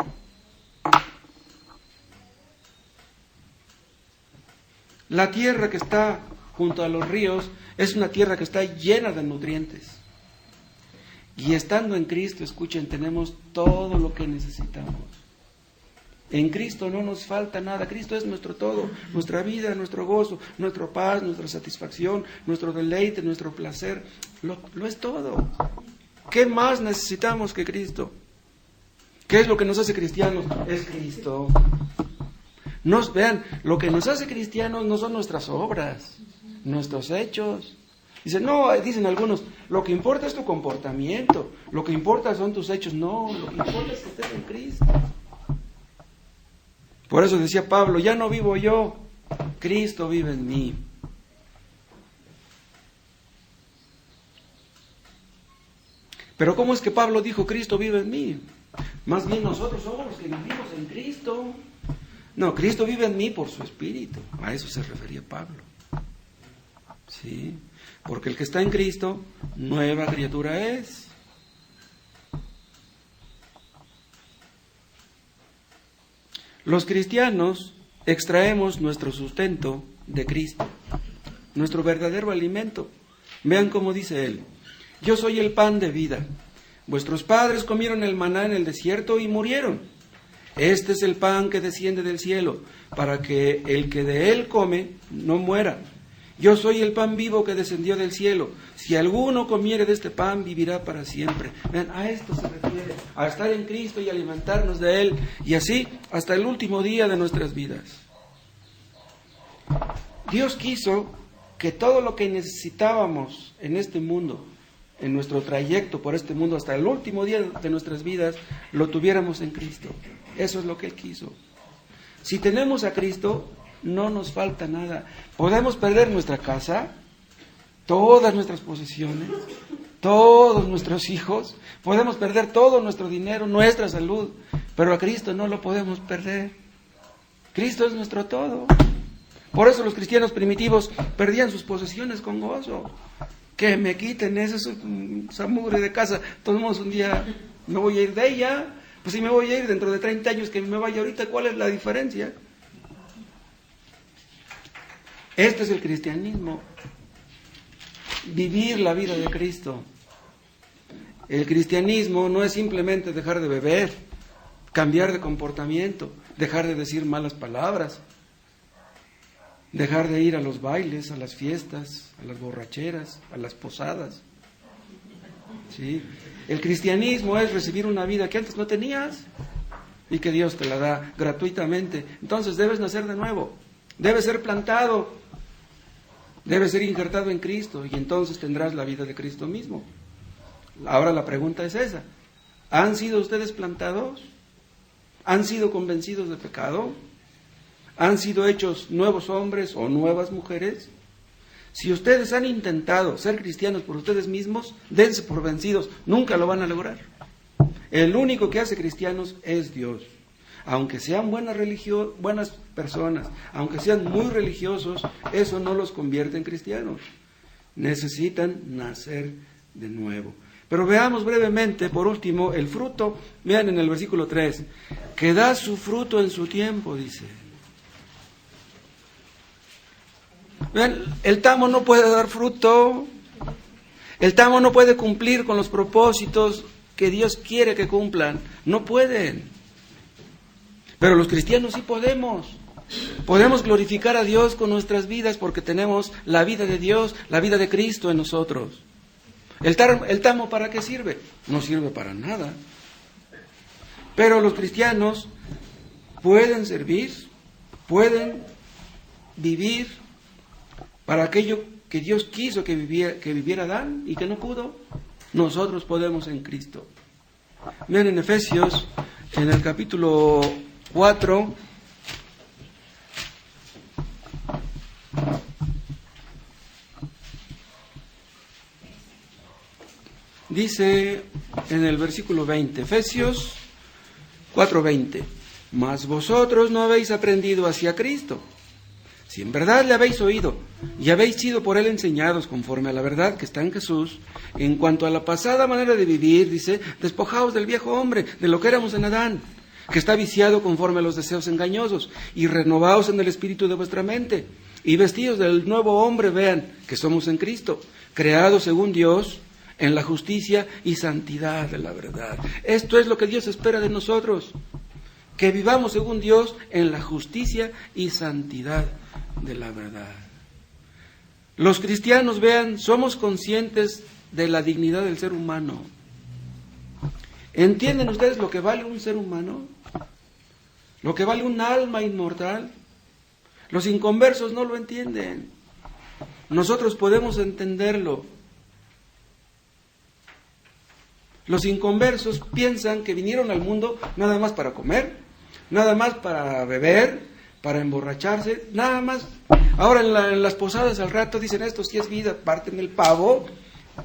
La tierra que está junto a los ríos es una tierra que está llena de nutrientes. Y estando en Cristo, escuchen, tenemos todo lo que necesitamos. En Cristo no nos falta nada. Cristo es nuestro todo, nuestra vida, nuestro gozo, nuestra paz, nuestra satisfacción, nuestro deleite, nuestro placer. Lo es todo. ¿Qué más necesitamos que Cristo? ¿Qué es lo que nos hace cristianos? Es Cristo. Vean, lo que nos hace cristianos no son nuestras obras, nuestros hechos. Dicen algunos, lo que importa es tu comportamiento, lo que importa son tus hechos. No, lo que importa es que estés en Cristo. Por eso decía Pablo, ya no vivo yo, Cristo vive en mí. Pero ¿cómo es que Pablo dijo, Cristo vive en mí? Más bien nosotros somos los que vivimos en Cristo. No, Cristo vive en mí por su Espíritu. A eso se refería Pablo. Sí, porque el que está en Cristo, nueva criatura es. Los cristianos extraemos nuestro sustento de Cristo, nuestro verdadero alimento. Vean cómo dice él, yo soy el pan de vida. Vuestros padres comieron el maná en el desierto y murieron. Este es el pan que desciende del cielo, para que el que de él come no muera. Yo soy el pan vivo que descendió del cielo. Si alguno comiere de este pan, vivirá para siempre. Vean, a esto se refiere, a estar en Cristo y alimentarnos de Él, y así hasta el último día de nuestras vidas. Dios quiso que todo lo que necesitábamos en este mundo, en nuestro trayecto por este mundo hasta el último día de nuestras vidas, lo tuviéramos en Cristo. Eso es lo que Él quiso. Si tenemos a Cristo, no nos falta nada. Podemos perder nuestra casa, todas nuestras posesiones, todos nuestros hijos, podemos perder todo nuestro dinero, nuestra salud, pero a Cristo no lo podemos perder. Cristo es nuestro todo. Por eso los cristianos primitivos perdían sus posesiones con gozo. Que me quiten esa mugre de casa, de todos modos un día me voy a ir de ella. Pues si me voy a ir dentro de 30 años que me vaya ahorita, ¿cuál es la diferencia? Este es el cristianismo. Vivir la vida de Cristo. El cristianismo no es simplemente dejar de beber, cambiar de comportamiento, dejar de decir malas palabras, dejar de ir a los bailes, a las fiestas, a las borracheras, a las posadas. ¿Sí? El cristianismo es recibir una vida que antes no tenías y que Dios te la da gratuitamente. Entonces debes nacer de nuevo, debes ser plantado, debes ser injertado en Cristo, y entonces tendrás la vida de Cristo mismo. Ahora la pregunta es esa: ¿han sido ustedes plantados? ¿Han sido convencidos de pecado? ¿Han sido hechos nuevos hombres o nuevas mujeres? Si ustedes han intentado ser cristianos por ustedes mismos, dense por vencidos, nunca lo van a lograr. El único que hace cristianos es Dios. Aunque sean buenas personas, aunque sean muy religiosos, eso no los convierte en cristianos. Necesitan nacer de nuevo. Pero veamos brevemente, por último, el fruto. Vean en el versículo 3, que da su fruto en su tiempo, dice. Vean, el tamo no puede dar fruto. El tamo no puede cumplir con los propósitos que Dios quiere que cumplan. No pueden. Pero los cristianos sí podemos. Podemos glorificar a Dios con nuestras vidas porque tenemos la vida de Dios, la vida de Cristo en nosotros. ¿El tamo para qué sirve? No sirve para nada. Pero los cristianos pueden servir, pueden vivir para aquello que Dios quiso que viviera Adán y que no pudo. Nosotros podemos en Cristo. Vean en Efesios, en el capítulo 4, dice en el versículo 20, Efesios 4:20, mas vosotros no habéis aprendido hacia Cristo, si en verdad le habéis oído y habéis sido por él enseñados conforme a la verdad que está en Jesús, en cuanto a la pasada manera de vivir, dice, despojaos del viejo hombre, de lo que éramos en Adán, que está viciado conforme a los deseos engañosos, y renovaos en el espíritu de vuestra mente, y vestidos del nuevo hombre, vean que somos en Cristo, creados según Dios en la justicia y santidad de la verdad. Esto es lo que Dios espera de nosotros, que vivamos según Dios en la justicia y santidad de la verdad. Los cristianos, vean, somos conscientes de la dignidad del ser humano. ¿Entienden ustedes lo que vale un ser humano? Lo que vale un alma inmortal. Los inconversos no lo entienden. Nosotros podemos entenderlo. Los inconversos piensan que vinieron al mundo nada más para comer, nada más para beber, para emborracharse, nada más. Ahora en las posadas al rato dicen, esto sí es vida, parten el pavo,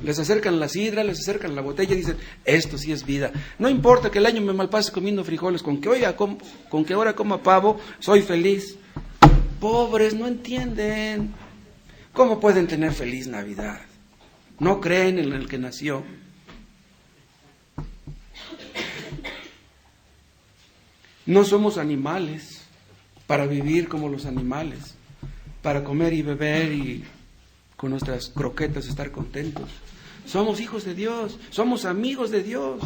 les acercan la sidra, les acercan la botella y dicen, esto sí es vida. No importa que el año me malpase comiendo frijoles, con que ahora coma pavo, soy feliz. Pobres, no entienden. ¿Cómo pueden tener feliz Navidad? No creen en el que nació. No somos animales para vivir como los animales, para comer y beber y con nuestras croquetas estar contentos. Somos hijos de Dios, somos amigos de Dios.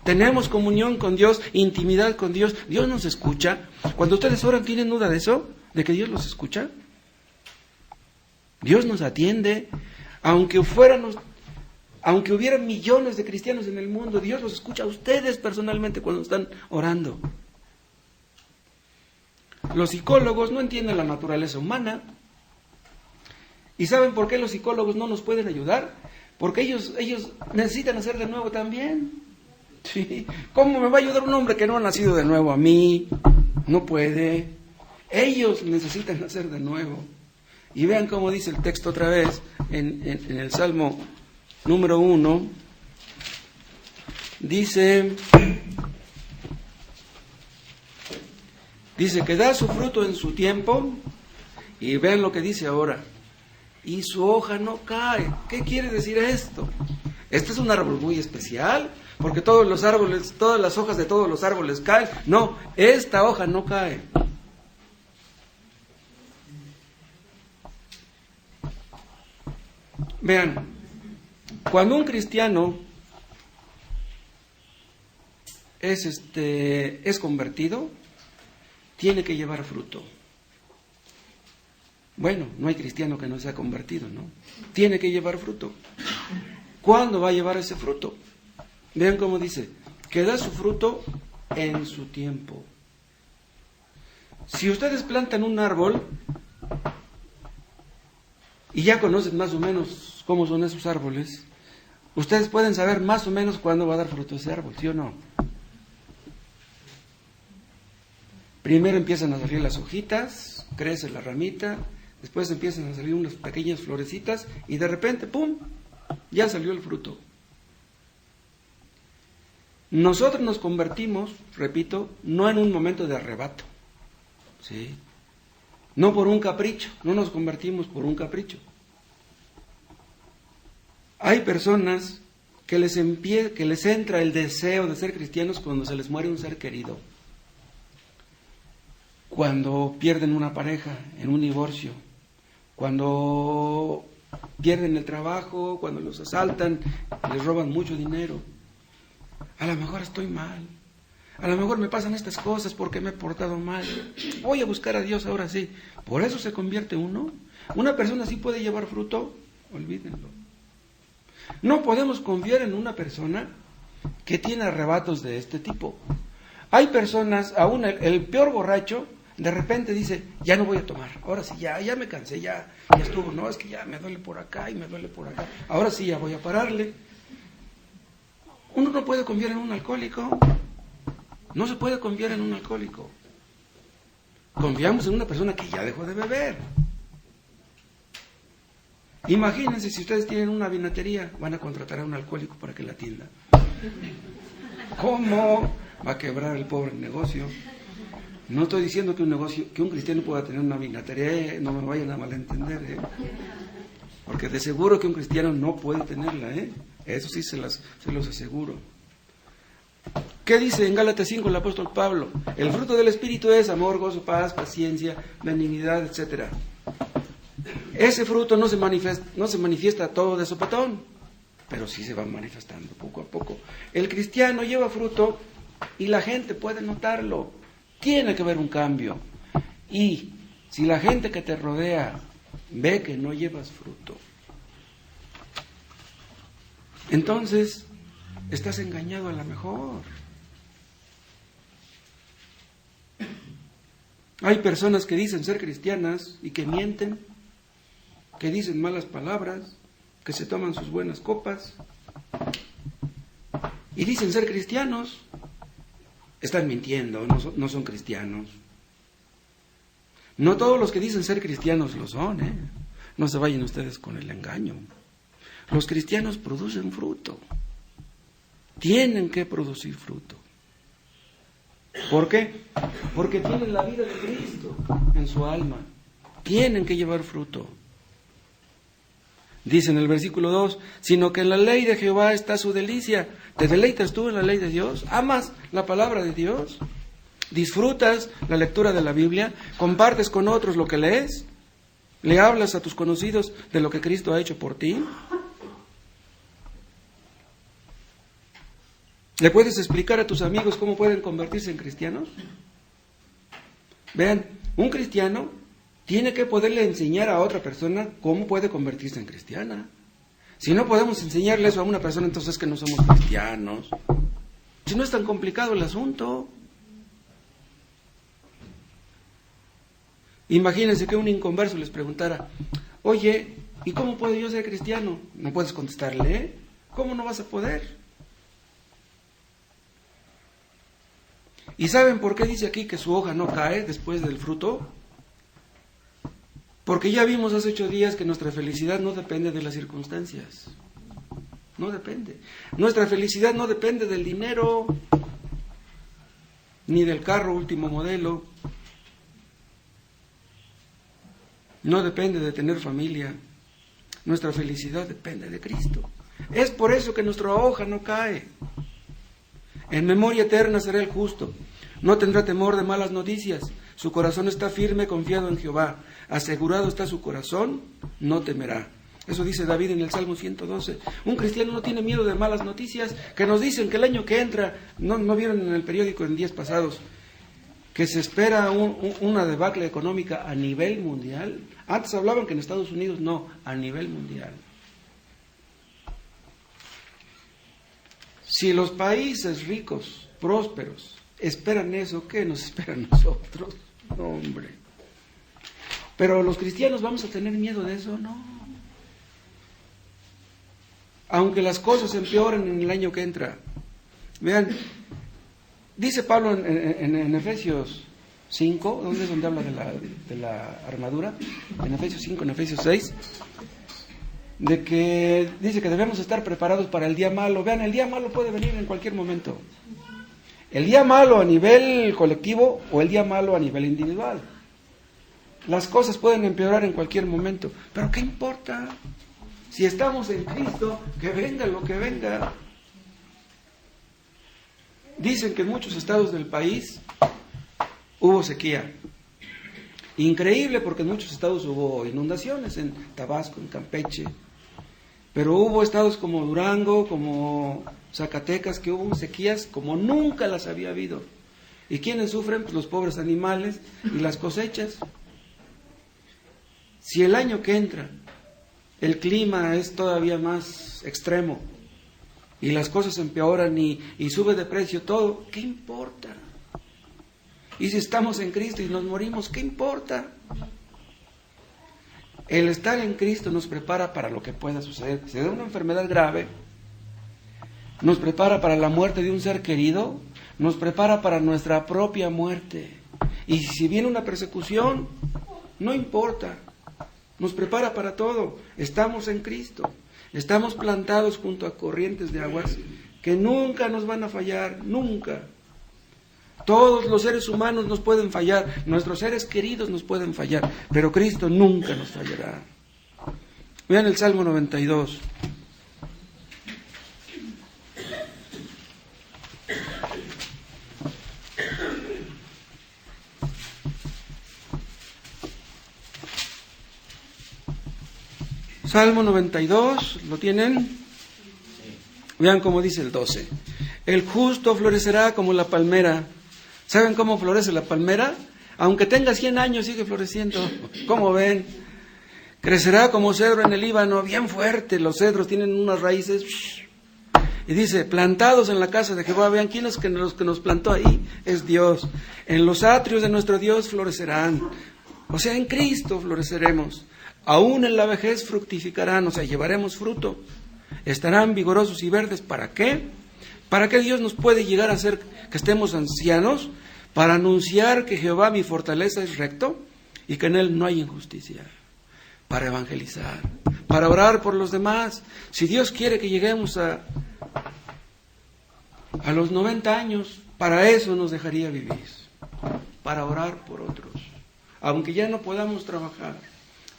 Tenemos comunión con Dios, intimidad con Dios. Dios nos escucha. Cuando ustedes oran, ¿tienen duda de eso? ¿De que Dios los escucha? Dios nos atiende. Aunque hubiera millones de cristianos en el mundo, Dios los escucha a ustedes personalmente cuando están orando. Los psicólogos no entienden la naturaleza humana. ¿Y saben por qué los psicólogos no nos pueden ayudar? Porque ellos necesitan nacer de nuevo también. ¿Sí? ¿Cómo me va a ayudar un hombre que no ha nacido de nuevo a mí? No puede. Ellos necesitan nacer de nuevo. Y vean cómo dice el texto otra vez en el Salmo número 1. Dice que da su fruto en su tiempo. Y vean lo que dice ahora. Y su hoja no cae. ¿Qué quiere decir esto? Este es un árbol muy especial, porque todas las hojas de todos los árboles caen. No, esta hoja no cae. Vean, cuando un cristiano es convertido, tiene que llevar fruto. Bueno, no hay cristiano que no sea convertido, ¿no? Tiene que llevar fruto. ¿Cuándo va a llevar ese fruto? Vean cómo dice, que da su fruto en su tiempo. Si ustedes plantan un árbol y ya conocen más o menos cómo son esos árboles, ustedes pueden saber más o menos cuándo va a dar fruto ese árbol, ¿sí o no? Primero empiezan a salir las hojitas, crece la ramita, después empiezan a salir unas pequeñas florecitas y de repente, ¡pum!, ya salió el fruto. Nosotros nos convertimos, repito, no en un momento de arrebato, ¿sí? No por un capricho, no nos convertimos por un capricho. Hay personas que les entra el deseo de ser cristianos cuando se les muere un ser querido. Cuando pierden una pareja en un divorcio, cuando pierden el trabajo, cuando los asaltan, les roban mucho dinero. A lo mejor estoy mal, a lo mejor me pasan estas cosas porque me he portado mal. Voy a buscar a Dios ahora sí. Por eso se convierte uno. Una persona así puede llevar fruto, olvídenlo. No podemos confiar en una persona que tiene arrebatos de este tipo. Hay personas, aún el peor borracho, de repente dice, ya no voy a tomar, ahora sí, ya me cansé, ya estuvo, no, es que ya me duele por acá y me duele por acá, ahora sí ya voy a pararle. Uno no puede confiar en un alcohólico, no se puede confiar en un alcohólico. Confiamos en una persona que ya dejó de beber. Imagínense si ustedes tienen una vinatería, van a contratar a un alcohólico para que la atienda. ¿Cómo? Va a quebrar el pobre negocio. No estoy diciendo que un cristiano pueda tener una vinatería, no me vayan a malentender, porque de seguro que un cristiano no puede tenerla, eso sí se los aseguro. ¿Qué dice en Gálatas 5 el apóstol Pablo? El fruto del Espíritu es amor, gozo, paz, paciencia, benignidad, etc. Ese fruto no se manifiesta todo de sopetón, pero sí se va manifestando poco a poco. El cristiano lleva fruto y la gente puede notarlo. Tiene que haber un cambio. Y si la gente que te rodea ve que no llevas fruto, entonces estás engañado a lo mejor. Hay personas que dicen ser cristianas y que mienten, que dicen malas palabras, que se toman sus buenas copas y dicen ser cristianos. Están mintiendo, no son cristianos. No todos los que dicen ser cristianos lo son, ¿eh? No se vayan ustedes con el engaño. Los cristianos producen fruto. Tienen que producir fruto. ¿Por qué? Porque tienen la vida de Cristo en su alma. Tienen que llevar fruto. Dice en el versículo 2, sino que en la ley de Jehová está su delicia. ¿Te deleitas tú en la ley de Dios? ¿Amas la palabra de Dios? ¿Disfrutas la lectura de la Biblia? ¿Compartes con otros lo que lees? ¿Le hablas a tus conocidos de lo que Cristo ha hecho por ti? ¿Le puedes explicar a tus amigos cómo pueden convertirse en cristianos? Vean, un cristiano tiene que poderle enseñar a otra persona cómo puede convertirse en cristiana. Si no podemos enseñarle eso a una persona, entonces es que no somos cristianos. Si no es tan complicado el asunto. Imagínense que un inconverso les preguntara, oye, ¿y cómo puedo yo ser cristiano? No puedes contestarle, ¿eh? ¿Cómo no vas a poder? ¿Y saben por qué dice aquí que su hoja no cae después del fruto? Porque ya vimos hace 8 días que nuestra felicidad no depende de las circunstancias. No depende. Nuestra felicidad no depende del dinero, ni del carro último modelo. No depende de tener familia. Nuestra felicidad depende de Cristo. Es por eso que nuestra hoja no cae. En memoria eterna será el justo. No tendrá temor de malas noticias. Su corazón está firme, confiado en Jehová. Asegurado está su corazón, no temerá. Eso dice David en el Salmo 112. Un cristiano no tiene miedo de malas noticias que nos dicen que el año que entra, no vieron en el periódico en días pasados, que se espera una debacle económica a nivel mundial. Antes hablaban que en Estados Unidos, no, a nivel mundial. Si los países ricos, prósperos, esperan eso, ¿qué nos espera a nosotros? No, hombre. Pero los cristianos vamos a tener miedo de eso, no. Aunque las cosas empeoren en el año que entra. Vean, dice Pablo en Efesios 5, ¿dónde es donde habla de la armadura? En Efesios 5, en Efesios 6, de que dice que debemos estar preparados para el día malo. Vean, el día malo puede venir en cualquier momento. El día malo a nivel colectivo o el día malo a nivel individual. Las cosas pueden empeorar en cualquier momento. Pero ¿qué importa? Si estamos en Cristo, que venga lo que venga. Dicen que en muchos estados del país hubo sequía. Increíble, porque en muchos estados hubo inundaciones, en Tabasco, en Campeche. Pero hubo estados como Durango, como Zacatecas, que hubo sequías como nunca las había habido. ¿Y quiénes sufren? Pues los pobres animales y las cosechas. Si el año que entra el clima es todavía más extremo y las cosas empeoran y sube de precio todo, ¿qué importa? Y si estamos en Cristo y nos morimos, ¿qué importa? El estar en Cristo nos prepara para lo que pueda suceder. Si da una enfermedad grave, nos prepara para la muerte de un ser querido, nos prepara para nuestra propia muerte. Y si viene una persecución, no importa, nos prepara para todo. Estamos en Cristo, estamos plantados junto a corrientes de aguas que nunca nos van a fallar, nunca. Todos los seres humanos nos pueden fallar, nuestros seres queridos nos pueden fallar, pero Cristo nunca nos fallará. Vean el Salmo 92. Salmo 92, ¿lo tienen? Vean cómo dice el 12. El justo florecerá como la palmera. ¿Saben cómo florece la palmera? Aunque tenga 100 años sigue floreciendo. ¿Cómo ven? Crecerá como cedro en el Líbano, bien fuerte. Los cedros tienen unas raíces. Y dice, plantados en la casa de Jehová. Vean quién es los que nos plantó ahí. Es Dios. En los atrios de nuestro Dios florecerán. O sea, en Cristo floreceremos. Aún en la vejez fructificarán, o sea, llevaremos fruto. Estarán vigorosos y verdes. ¿Para qué? ¿Para qué Dios nos puede llegar a hacer que estemos ancianos? Para anunciar que Jehová mi fortaleza es recto y que en Él no hay injusticia. Para evangelizar, para orar por los demás. Si Dios quiere que lleguemos a los 90 años, para eso nos dejaría vivir. Para orar por otros. Aunque ya no podamos trabajar.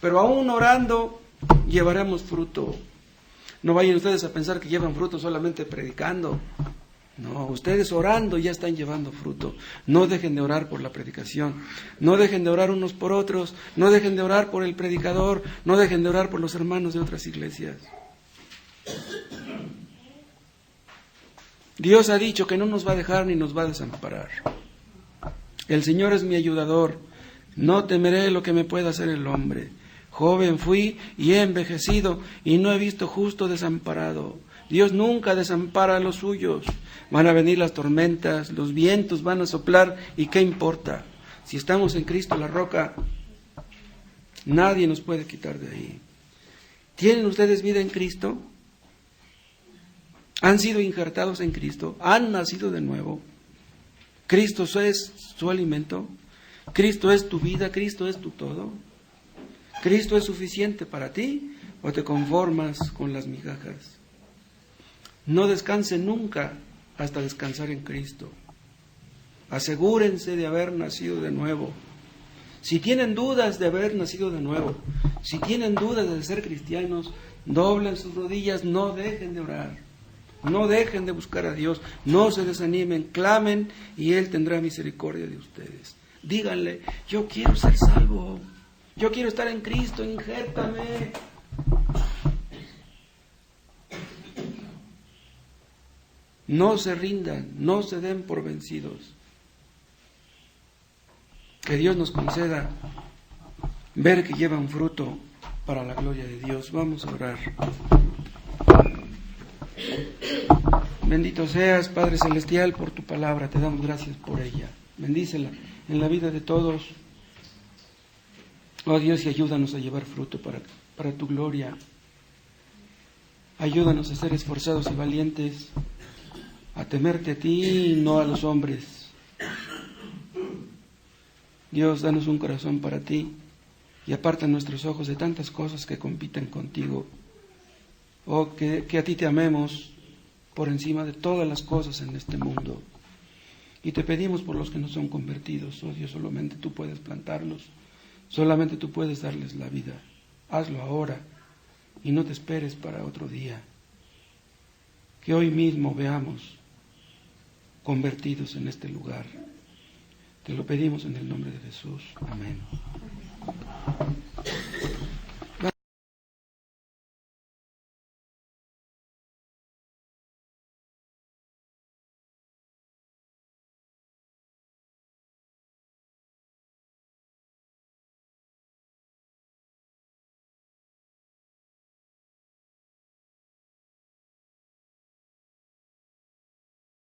Pero aún orando, llevaremos fruto. No vayan ustedes a pensar que llevan fruto solamente predicando. No, ustedes orando ya están llevando fruto. No dejen de orar por la predicación. No dejen de orar unos por otros. No dejen de orar por el predicador. No dejen de orar por los hermanos de otras iglesias. Dios ha dicho que no nos va a dejar ni nos va a desamparar. El Señor es mi ayudador. No temeré lo que me pueda hacer el hombre. Joven fui y he envejecido y no he visto justo desamparado. Dios nunca desampara a los suyos. Van a venir las tormentas, los vientos van a soplar y ¿qué importa? Si estamos en Cristo la roca, nadie nos puede quitar de ahí. ¿Tienen ustedes vida en Cristo? ¿Han sido injertados en Cristo? ¿Han nacido de nuevo? ¿Cristo es su alimento? ¿Cristo es tu vida? ¿Cristo es tu todo? ¿Cristo es suficiente para ti o te conformas con las migajas? No descansen nunca hasta descansar en Cristo. Asegúrense de haber nacido de nuevo. Si tienen dudas de haber nacido de nuevo, si tienen dudas de ser cristianos, doblen sus rodillas, no dejen de orar, no dejen de buscar a Dios, no se desanimen, clamen y Él tendrá misericordia de ustedes. Díganle, yo quiero ser salvo. Yo quiero estar en Cristo, injértame. No se rindan, no se den por vencidos. Que Dios nos conceda ver que llevan fruto para la gloria de Dios. Vamos a orar. Bendito seas, Padre Celestial, por tu palabra. Te damos gracias por ella. Bendícela en la vida de todos. Oh Dios, y ayúdanos a llevar fruto para tu gloria. Ayúdanos a ser esforzados y valientes, a temerte a ti y no a los hombres. Dios, danos un corazón para ti y aparta nuestros ojos de tantas cosas que compiten contigo. Oh, que a ti te amemos por encima de todas las cosas en este mundo. Y te pedimos por los que no son convertidos. Oh Dios, solamente tú puedes plantarlos. Solamente tú puedes darles la vida. Hazlo ahora y no te esperes para otro día. Que hoy mismo veamos convertidos en este lugar. Te lo pedimos en el nombre de Jesús. Amén.